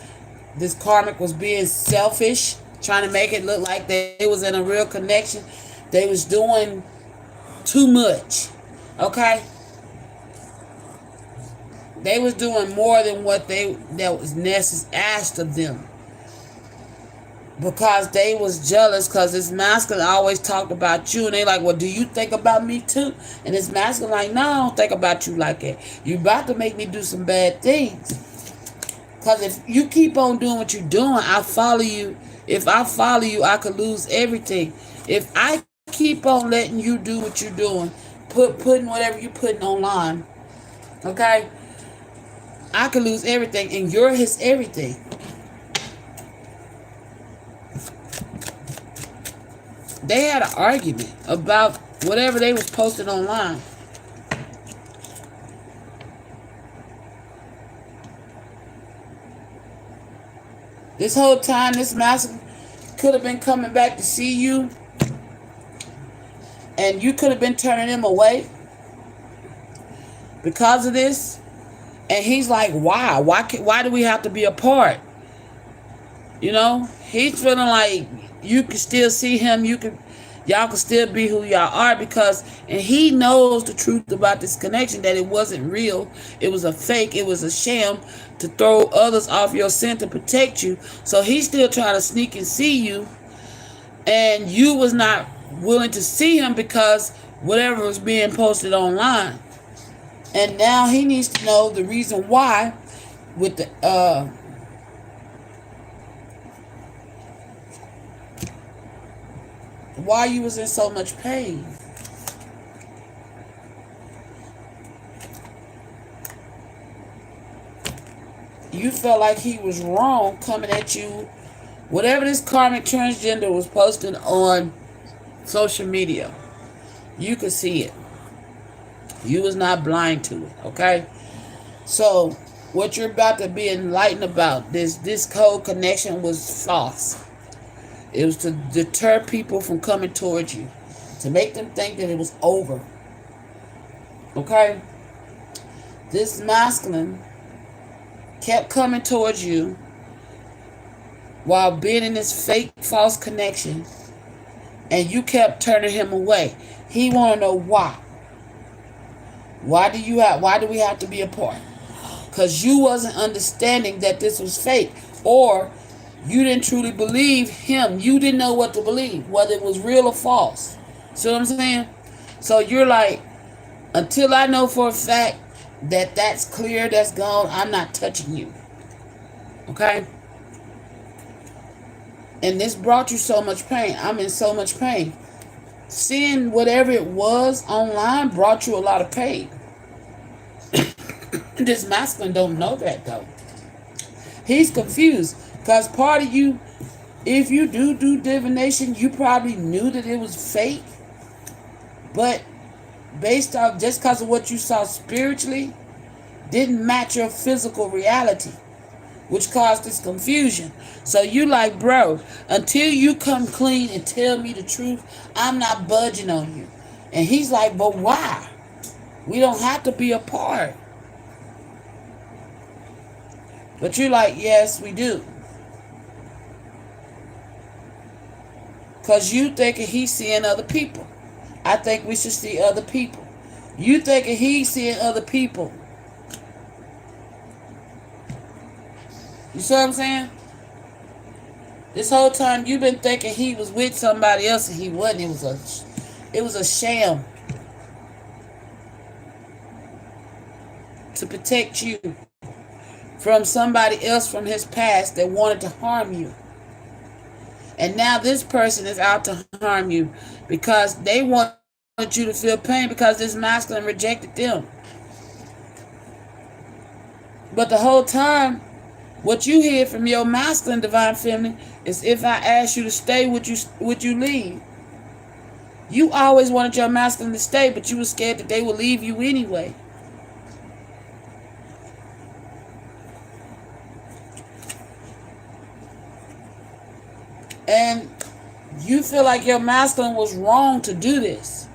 A: This karmic was being selfish, trying to make it look like they was in a real connection. They was doing too much. Okay? They was doing more than what that was necessary asked of them. Because they was jealous because this masculine always talked about you. And they like, well, do you think about me too? And this masculine like, no, I don't think about you like that. You about to make me do some bad things. Because if you keep on doing what you're doing, I follow you. If I follow you, I could lose everything. If I keep on letting you do what you're doing, putting whatever you're putting online, okay, I could lose everything. And you're his everything. They had an argument about whatever they was posting online. This whole time, this master could have been coming back to see you, and you could have been turning him away because of this. And he's like, why? Why do we have to be apart? You know, he's feeling like you can still see him. Y'all can still be who y'all are and he knows the truth about this connection, that it wasn't real. It was a fake. It was a sham to throw others off your scent to protect you. So he's still trying to sneak and see you. And you was not willing to see him because whatever was being posted online. And now he needs to know the reason why with the why you was in so much pain. You felt like he was wrong coming at you. Whatever this karmic transgender was posting on social media, you could see it. You was not blind to it, okay? So, what you're about to be enlightened about, this code connection was false. It was to deter people from coming towards you, to make them think that it was over. Okay? This masculine kept coming towards you while being in this fake, false connection, and you kept turning him away. He want to know why. Why do we have to be apart? Because you wasn't understanding that this was fake, or you didn't truly believe him. You didn't know what to believe, whether it was real or false. See what I'm saying? So you're like, until I know for a fact that that's clear, that's gone, I'm not touching you. Okay? And this brought you so much pain. I'm in so much pain. Seeing whatever it was online brought you a lot of pain. This masculine don't know that though. He's confused. Because part of you, if you do divination, you probably knew that it was fake. But based off just because of what you saw spiritually, didn't match your physical reality, which caused this confusion. So you like, bro, until you come clean and tell me the truth, I'm not budging on you. And he's like, but why? We don't have to be apart. But you're like, yes, we do. Because you thinking he's seeing other people. I think we should see other people. You thinking he's seeing other people. You see what I'm saying? This whole time you've been thinking he was with somebody else and he wasn't. It was a sham to protect you from somebody else from his past that wanted to harm you. And now this person is out to harm you because they wanted you to feel pain because this masculine rejected them. But the whole time, what you hear from your masculine divine feminine is, if I ask you to stay, would you leave? You always wanted your masculine to stay, but you were scared that they would leave you anyway. And you feel like your masculine was wrong to do this.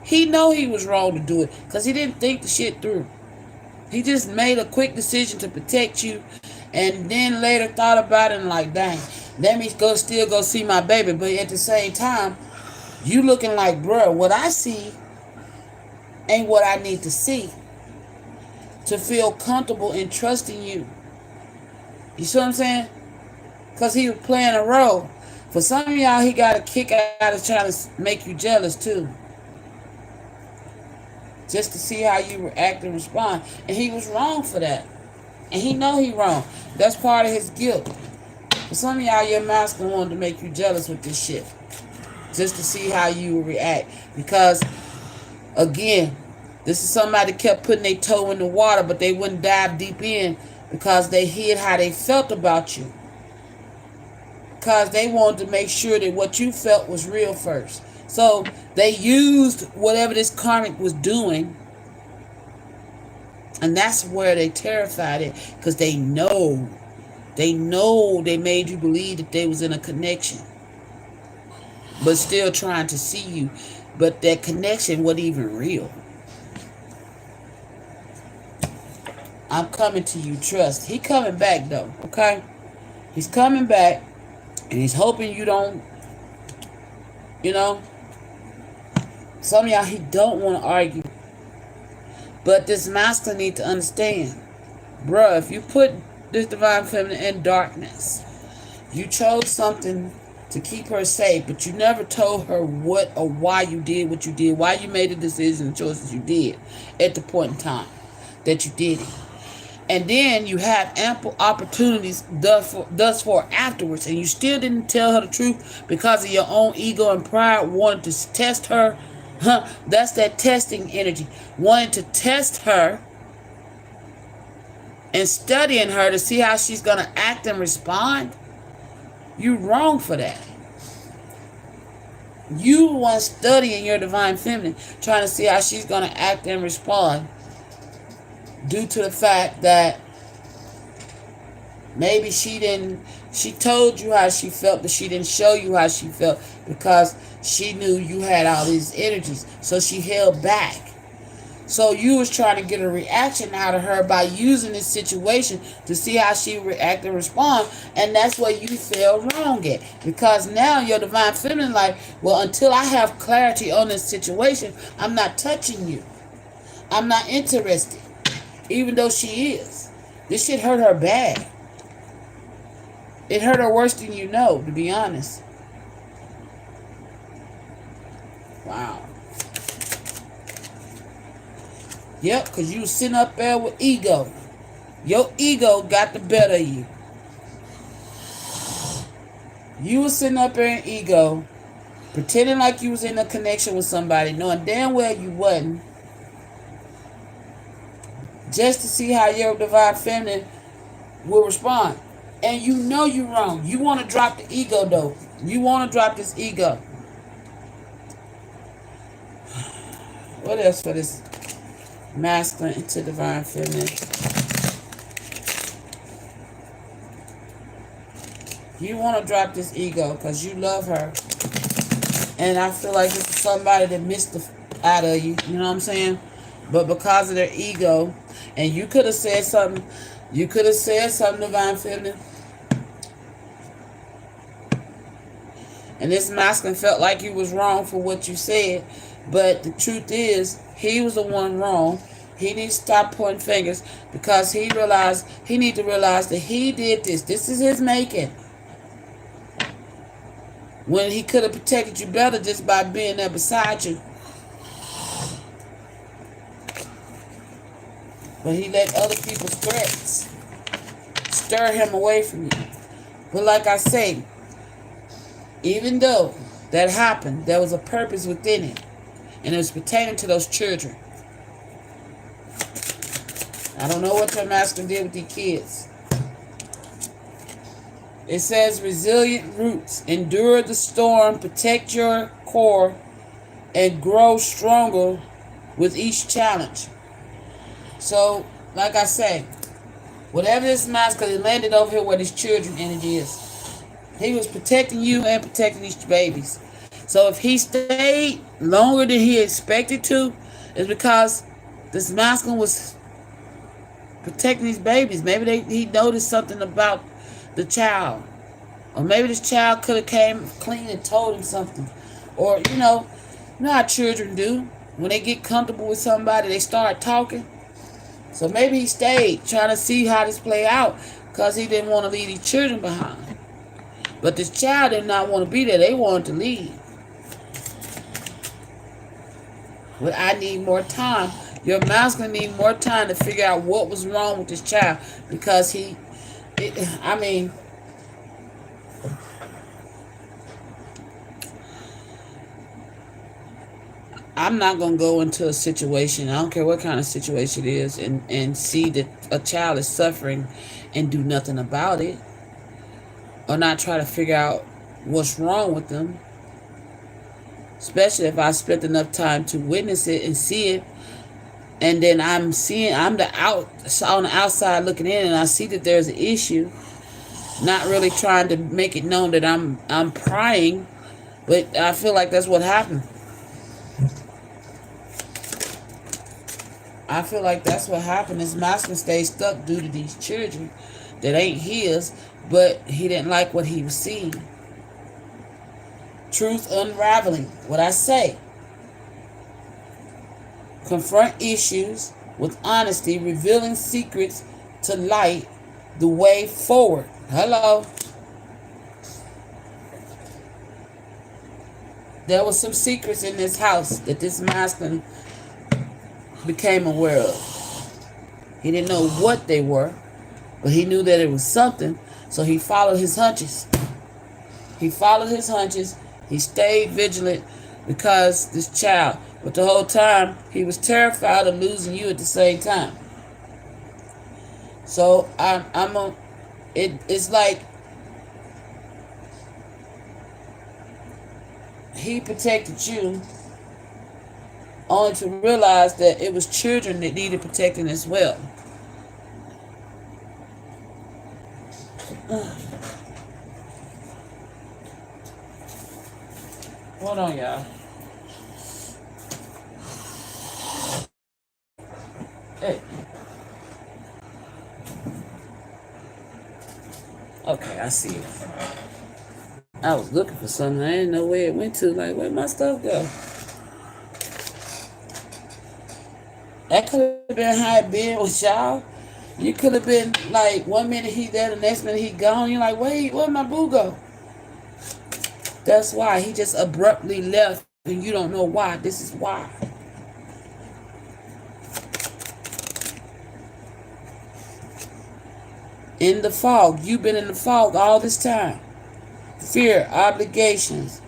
A: He know he was wrong to do it because he didn't think the shit through. He just made a quick decision to protect you, and then later thought about it and like, dang, let me still go see my baby. But at the same time, you looking like, bruh, what I see ain't what I need to see to feel comfortable in trusting you. You see what I'm saying? Because he was playing a role. For some of y'all, he got a kick out of trying to make you jealous too. Just to see how you react and respond. And he was wrong for that. And he know he wrong. That's part of his guilt. For some of y'all, your masculine wanted to make you jealous with this shit. Just to see how you react. Because, again, this is somebody that kept putting their toe in the water, but they wouldn't dive deep in because they hid how they felt about you. Because they wanted to make sure that what you felt was real first. So they used whatever this karmic was doing, and that's where they terrified it, because they know they made you believe that they was in a connection, but still trying to see you, but that connection wasn't even real. I'm coming to you, trust. He coming back though, okay? He's coming back, and he's hoping you don't, some of y'all, he don't want to argue. But this master need to understand, bruh, if you put this divine feminine in darkness, you chose something to keep her safe, but you never told her what or why you did what you did, why you made the decision and choices you did at the point in time that you did it. And then you have ample opportunities thus far afterwards, and you still didn't tell her the truth because of your own ego and pride, wanted to test her. That's that testing energy. Wanting to test her and studying her to see how she's going to act and respond. You're wrong for that. You want studying your divine feminine, trying to see how she's going to act and respond, due to the fact that maybe she told you how she felt, but she didn't show you how she felt because she knew you had all these energies. So she held back. So you was trying to get a reaction out of her by using this situation to see how she react and respond. And that's where you fell wrong at. Because now your divine feminine like, well, until I have clarity on this situation, I'm not touching you. I'm not interested. Even though she is. This shit hurt her bad. It hurt her worse than you know, to be honest. Wow. Yep, because you was sitting up there with ego. Your ego got the better of you. You was sitting up there in ego, pretending like you was in a connection with somebody, knowing damn well you wasn't. Just to see how your divine feminine will respond. And you know you're wrong. You want to drop the ego, though. You want to drop this ego. What else for this masculine into divine feminine? You want to drop this ego because you love her. And I feel like this is somebody that missed the out of you. You know what I'm saying? But because of their ego, and you could have said something, divine feminine. And this masculine felt like you was wrong for what you said. But the truth is, he was the one wrong He needs to stop pointing fingers because he need to realize that he did this. This is his making. When he could have protected you better just by being there beside you. But he let other people's threats stir him away from you. But like I say, even though that happened, there was a purpose within it. And it was pertaining to those children. I don't know what your masculine did with these kids. It says resilient roots. Endure the storm. Protect your core. And grow stronger with each challenge. So, like I say, whatever this masculine landed over here where these children energy is, he was protecting you and protecting these babies. So if he stayed longer than he expected to, it's because this masculine was protecting these babies. Maybe he noticed something about the child. Or maybe this child could have came clean and told him something. Or, you know how children do. When they get comfortable with somebody, they start talking. So maybe he stayed trying to see how this play out because he didn't want to leave these children behind. But this child did not want to be there. They wanted to leave. But I need more time. Your masculine need more time to figure out what was wrong with this child because I'm not going to go into a situation, I don't care what kind of situation it is, and see that a child is suffering and do nothing about it. Or not try to figure out what's wrong with them. Especially if I spent enough time to witness it and see it. And then I'm on the outside looking in and I see that there's an issue. Not really trying to make it known that I'm prying. But I feel like that's what happened. I feel like that's what happened. This masculine stayed stuck due to these children that ain't his, but he didn't like what he was seeing. Truth unraveling. What I say. Confront issues with honesty, revealing secrets to light the way forward. Hello. There was some secrets in this house that this masculine became aware of. He didn't know what they were, but he knew that it was something, so he followed his hunches. He followed his hunches. He stayed vigilant because this child, but the whole time he was terrified of losing you at the same time. So it's like he protected you only to realize that it was children that needed protecting as well. Hold on, y'all. Hey. Okay, I see it. I was looking for something. I didn't know where it went to. Like, where'd my stuff go? That could have been how it been with y'all. You could have been like, 1 minute he there, the next minute he gone. You're like, wait, where'd my boo go? That's why. He just abruptly left and you don't know why. This is why. In the fog. You've been in the fog all this time. Fear, obligations,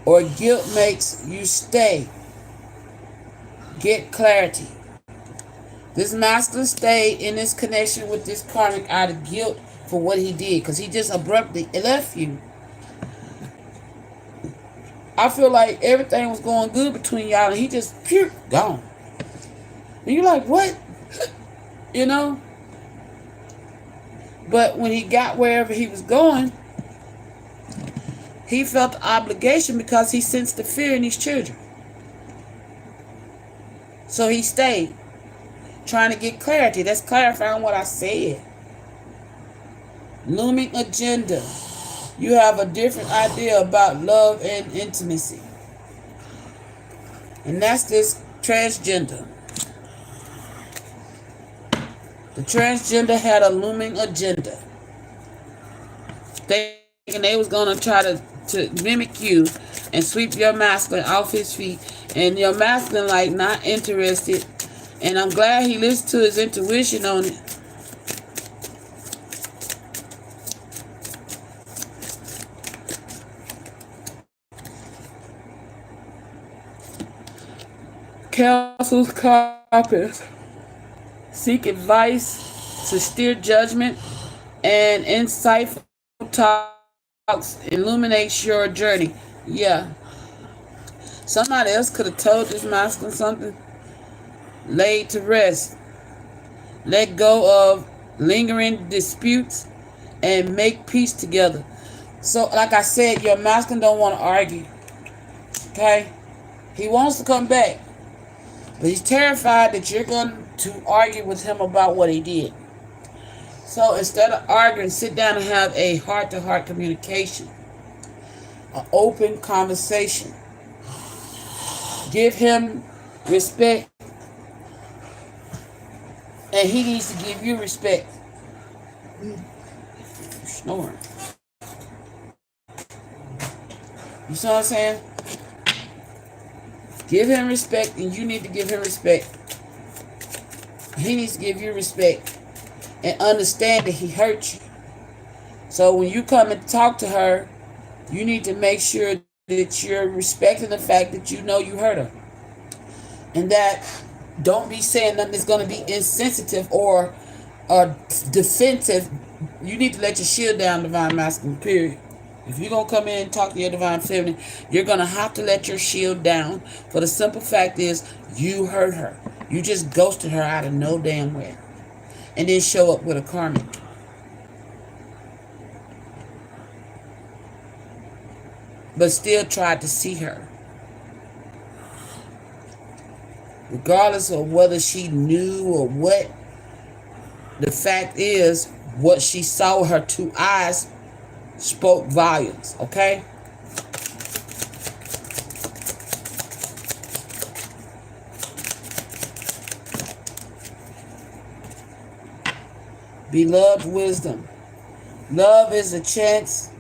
A: or guilt makes you stay. Get clarity. This master stayed in this connection with this karmic out of guilt for what he did, because he just abruptly left you. I feel like everything was going good between y'all, and he just gone. And you're like, what? You know? But when he got wherever he was going, he felt the obligation because he sensed the fear in these children. So he stayed, trying to get clarity. That's clarifying what I said. Looming agenda. You have a different idea about love and intimacy. And that's this transgender. The transgender had a looming agenda, thinking they was gonna try to mimic you and sweep your masculine off his feet, and your masculine like not interested. And I'm glad he listened to his intuition on it. Counsels carpets. Seek advice to steer judgment, and insightful talks illuminates your journey. Yeah. Somebody else could have told this masculine something. Laid to rest. Let go of lingering disputes and make peace together. So, like I said, your masculine don't want to argue. Okay? He wants to come back. But he's terrified that you're going to argue with him about what he did. So instead of arguing, sit down and have a heart-to-heart communication. An open conversation. Give him respect. And he needs to give you respect. Snoring. You see what I'm saying? Give him respect, and you need to give him respect. He needs to give you respect and understand that he hurt you. So when you come and talk to her, you need to make sure that you're respecting the fact that you know you hurt her. And that don't be saying nothing that's going to be insensitive or defensive. You need to let your shield down, divine masculine, period. If you're going to come in and talk to your divine feminine, you're going to have to let your shield down. For the simple fact is, you hurt her. You just ghosted her out of no damn where. And then show up with a karmic. But still tried to see her. Regardless of whether she knew or what, the fact is, what she saw with her two eyes spoke volumes, okay? Beloved wisdom. Love is a chance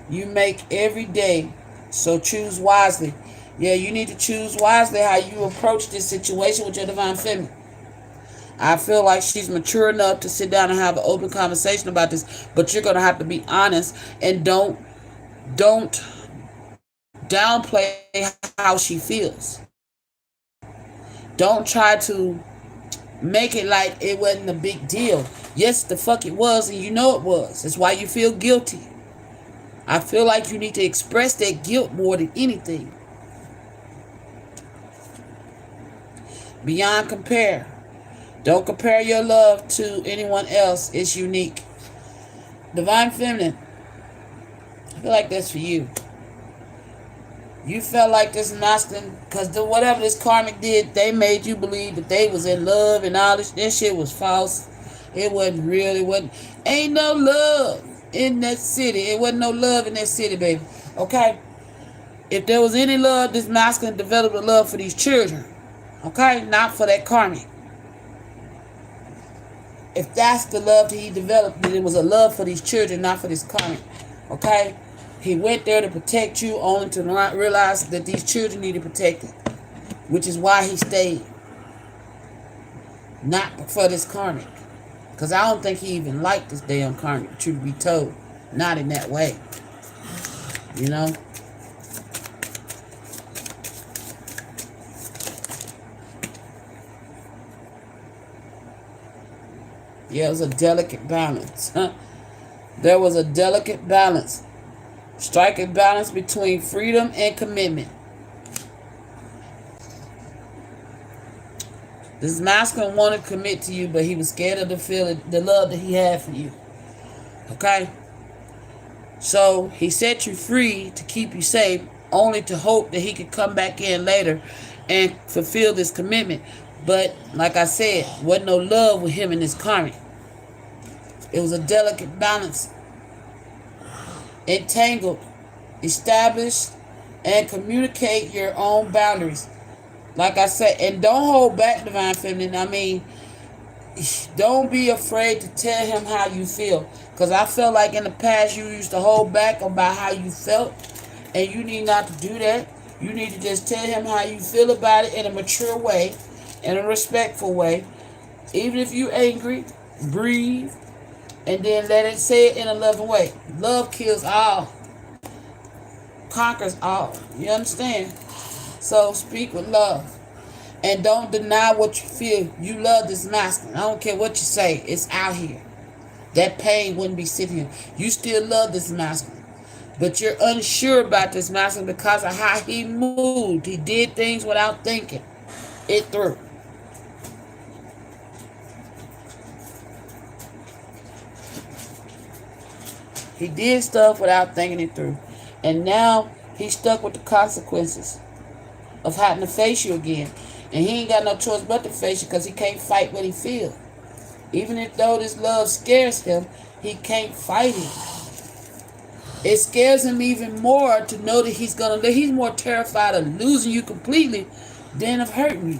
A: you make every day, so choose wisely. Yeah, you need to choose wisely how you approach this situation with your divine feminine. I feel like she's mature enough to sit down and have an open conversation about this, but you're going to have to be honest and don't downplay how she feels. Don't try to make it like it wasn't a big deal. Yes, the fuck it was, and you know it was. That's why you feel guilty. I feel like you need to express that guilt more than anything. Beyond compare. Don't compare your love to anyone else. It's unique. Divine feminine. I feel like that's for you. You felt like this masculine, because whatever this karmic did, they made you believe that they was in love and all this. This shit was false. It wasn't real. It wasn't. Ain't no love in that city. It wasn't no love in that city, baby. Okay? If there was any love, this masculine developed a love for these children. Okay? Not for that karmic. If that's the love that he developed, then it was a love for these children, not for this karmic. Okay? He went there to protect you, only to realize that these children needed protected. Which is why he stayed. Not for this karmic. Because I don't think he even liked this damn karmic, truth be told. Not in that way. You know? Yeah, it was a delicate balance. There was a delicate balance. Strike a balance between freedom and commitment. This masculine wanted to commit to you, but he was scared of the love that he had for you. Okay? So he set you free to keep you safe, only to hope that he could come back in later and fulfill this commitment. But like I said, wasn't no love with him and his karmic. It was a delicate balance. Entangled, establish, and communicate your own boundaries. Like I said, and don't hold back, divine feminine. I mean, Don't be afraid to tell him how you feel. Because I felt like in the past you used to hold back about how you felt. And you need not to do that. You need to just tell him how you feel about it in a mature way, in a respectful way. Even if you're angry, breathe, and then let it say it in a loving way. Love kills all, conquers all. You understand? So speak with love. And don't deny what you feel. You love this masculine. I don't care what you say. It's out here. That pain wouldn't be sitting here. You still love this masculine. But you're unsure about this masculine because of how he moved. He did things without thinking it through. He did stuff without thinking it through. And now he's stuck with the consequences of having to face you again. And he ain't got no choice but to face you because he can't fight what he feels. Even if though this love scares him, he can't fight it. It scares him even more to know that he's more terrified of losing you completely than of hurting you.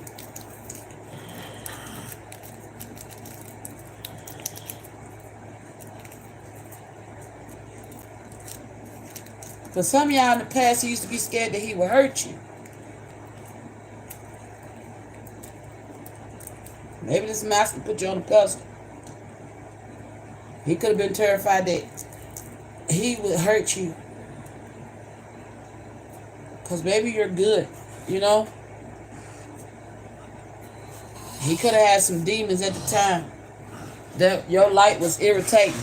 A: For some of y'all in the past, he used to be scared that he would hurt you. Maybe this master put you on a pedestal. He could have been terrified that he would hurt you. Because maybe you're good, you know? He could have had some demons at the time that your light was irritating.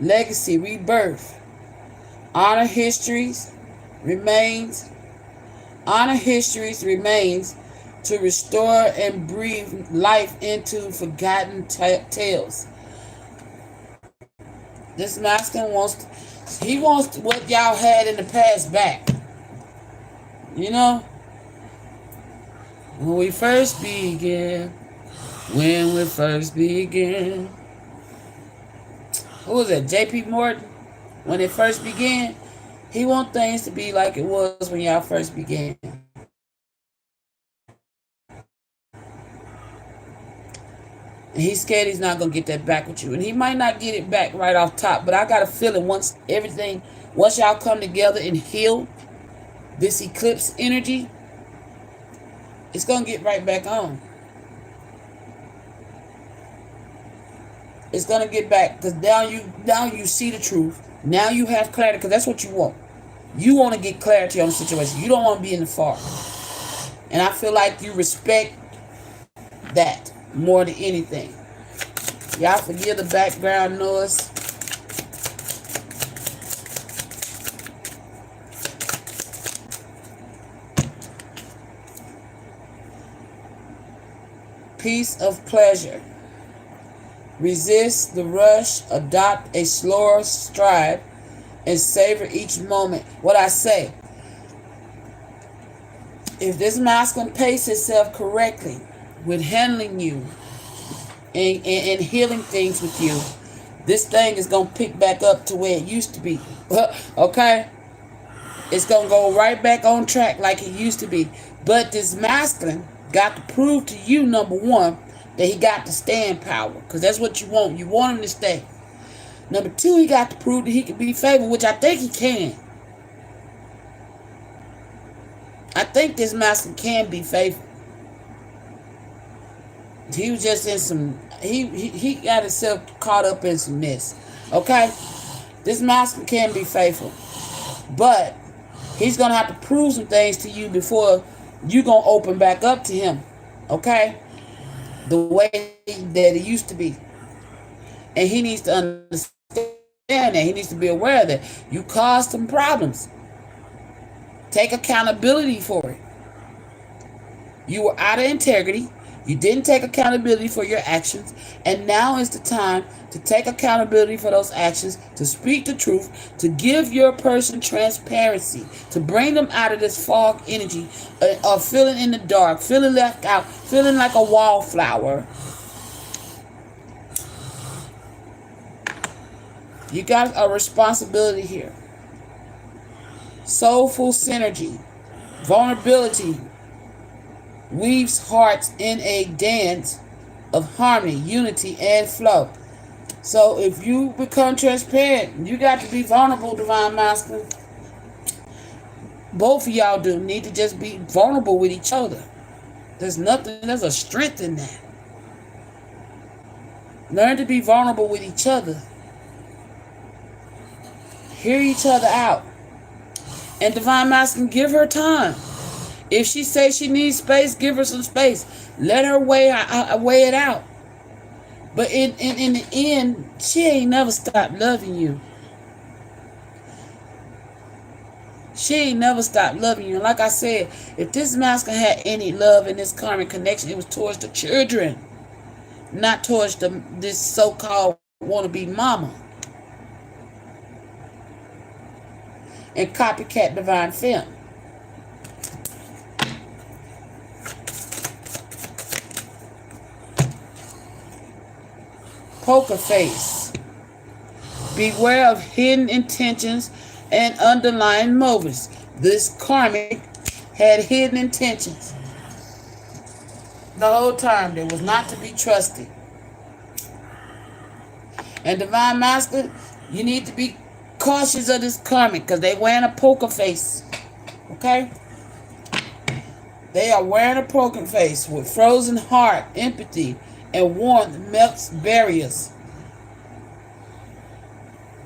A: Legacy, rebirth. Honor histories remains to restore and breathe life into forgotten tales. This masculine wants what y'all had in the past back. You know? When we first began. Who was that? J.P. Morton? When it first began, he wants things to be like it was when y'all first began. And he's scared he's not going to get that back with you. And he might not get it back right off top. But I got a feeling once y'all come together and heal this eclipse energy, it's going to get right back on. It's going to get back because now you see the truth. Now you have clarity because that's what you want. You want to get clarity on the situation. You don't want to be in the fog. And I feel like you respect that more than anything. Y'all forgive the background noise. Peace of pleasure. Resist the rush, adopt a slower stride, and savor each moment. What I say, if this masculine pace itself correctly with handling you and healing things with you, this thing is going to pick back up to where it used to be. Okay? It's going to go right back on track like it used to be. But this masculine got to prove to you, number one, that he got to stand power. Because that's what you want. You want him to stay. Number two, he got to prove that he can be faithful, which I think he can. I think this master can be faithful. He was just in some... He got himself caught up in some mess. Okay? This master can be faithful. But he's going to have to prove some things to you before you're going to open back up to him. Okay? The way that it used to be. And he needs to understand that. He needs to be aware that you caused some problems. Take accountability for it. You were out of integrity. You didn't take accountability for your actions. And now is the time to take accountability for those actions, to speak the truth, to give your person transparency, to bring them out of this fog energy of feeling in the dark, feeling left out, feeling like a wallflower. You got a responsibility here. Soulful synergy. Vulnerability weaves hearts in a dance of harmony, unity, and flow. So if you become transparent, you got to be vulnerable, Divine Masculine. Both of y'all do need to just be vulnerable with each other. There's a strength in that. Learn to be vulnerable with each other. Hear each other out. And Divine Masculine, give her time. If she says she needs space, give her some space. Let her weigh it out. But in the end, she ain't never stopped loving you. She ain't never stopped loving you. And like I said, if this masculine had any love in this karmic connection, it was towards the children, not towards this so-called wannabe mama. And copycat divine femme. Poker face. Beware of hidden intentions and underlying motives. This karmic had hidden intentions. The whole time they was not to be trusted. And Divine Masculine, you need to be cautious of this karmic because they wearing a poker face. Okay? They are wearing a poker face with frozen heart, empathy, and warmth melts barriers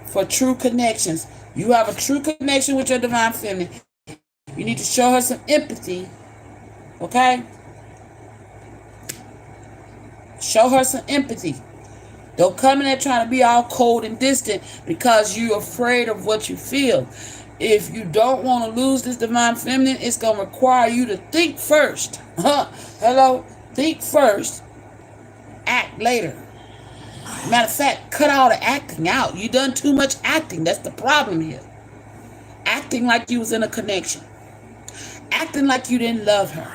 A: for true connections. You have a true connection with your divine feminine. You need to show her some empathy. Okay? Show her some empathy. Don't come in there trying to be all cold and distant because you're afraid of what you feel. If you don't want to lose this divine feminine, it's going to require you to think first. Hello? Think first. Act later. Matter of fact, cut all the acting out. You done too much acting. That's the problem here. Acting like you was in a connection. Acting like you didn't love her.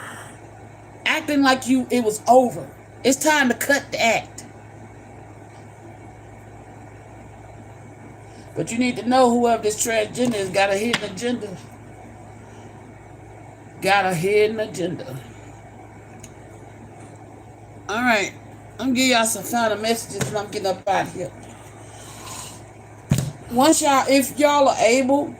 A: Acting like it was over. It's time to cut the act. But you need to know whoever this transgender is got a hidden agenda. Got a hidden agenda. All right. I'm going to give y'all some final messages and I'm getting up out of here. If y'all are able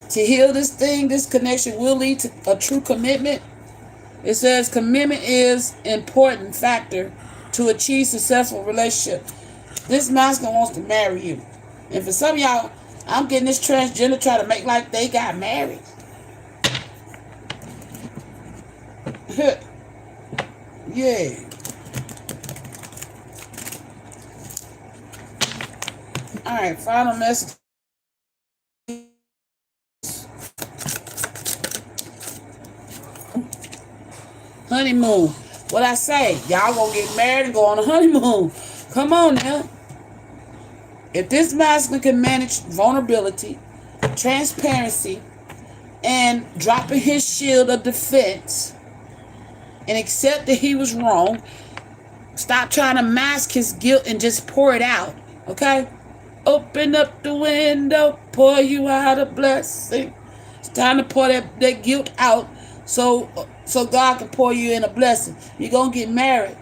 A: to heal this thing, this connection will lead to a true commitment. It says commitment is an important factor to achieve successful relationship. This masculine wants to marry you. And for some of y'all, I'm getting this transgender try to make like they got married. Yeah. All right, final message. Honeymoon. What I say? Y'all gonna get married and go on a honeymoon. Come on now. If this masculine can manage vulnerability, transparency, and dropping his shield of defense and accept that he was wrong, stop trying to mask his guilt and just pour it out. Okay? Open up the window, pour you out a blessing. It's time to pour that guilt out so God can pour you in a blessing. You're going to get married.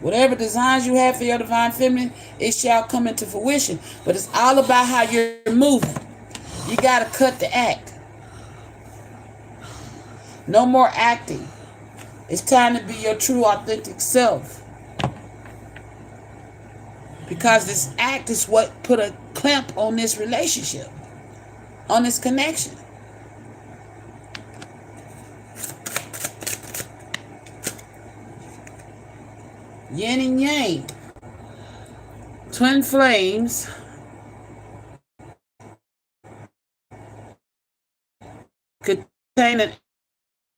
A: Whatever designs you have for your divine feminine, it shall come into fruition. But it's all about how you're moving. You got to cut the act. No more acting. It's time to be your true, authentic self. Because this act is what put a clamp on this relationship, on this connection. Yin and yang. Twin flames contain an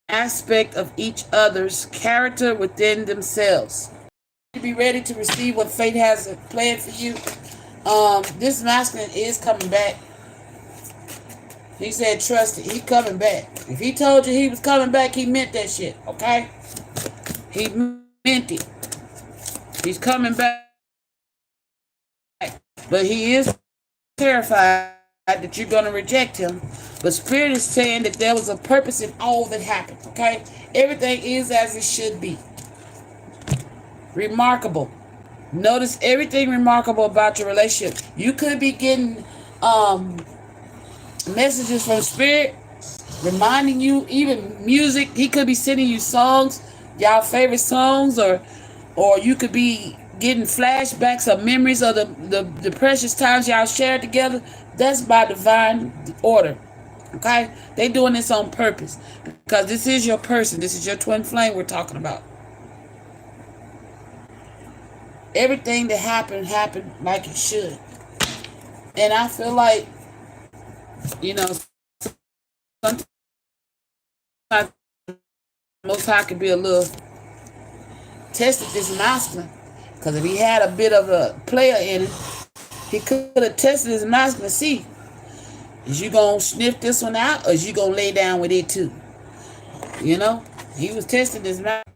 A: aspect of each other's character within themselves. Be ready to receive what fate has planned for you. This masculine is coming back. He said trust it. He coming back. If he told you he was coming back, he meant that shit. Okay? He meant it. He's coming back. But he is terrified that you're going to reject him. But Spirit is saying that there was a purpose in all that happened. Okay? Everything is as it should be. Remarkable. Notice everything remarkable about your relationship. You could be getting messages from Spirit reminding you, even music. He could be sending you songs, y'all favorite songs, or you could be getting flashbacks of memories of the precious times y'all shared together. That's by divine order. Okay? They doing this on purpose. Because this is your person. This is your twin flame we're talking about. Everything that happened like it should. And I feel like, sometimes Most High could be a little tested this masculine. Because if he had a bit of a player in it, he could have tested his masculine to see, is you going to sniff this one out, or is you going to lay down with it too? He was testing his masculine.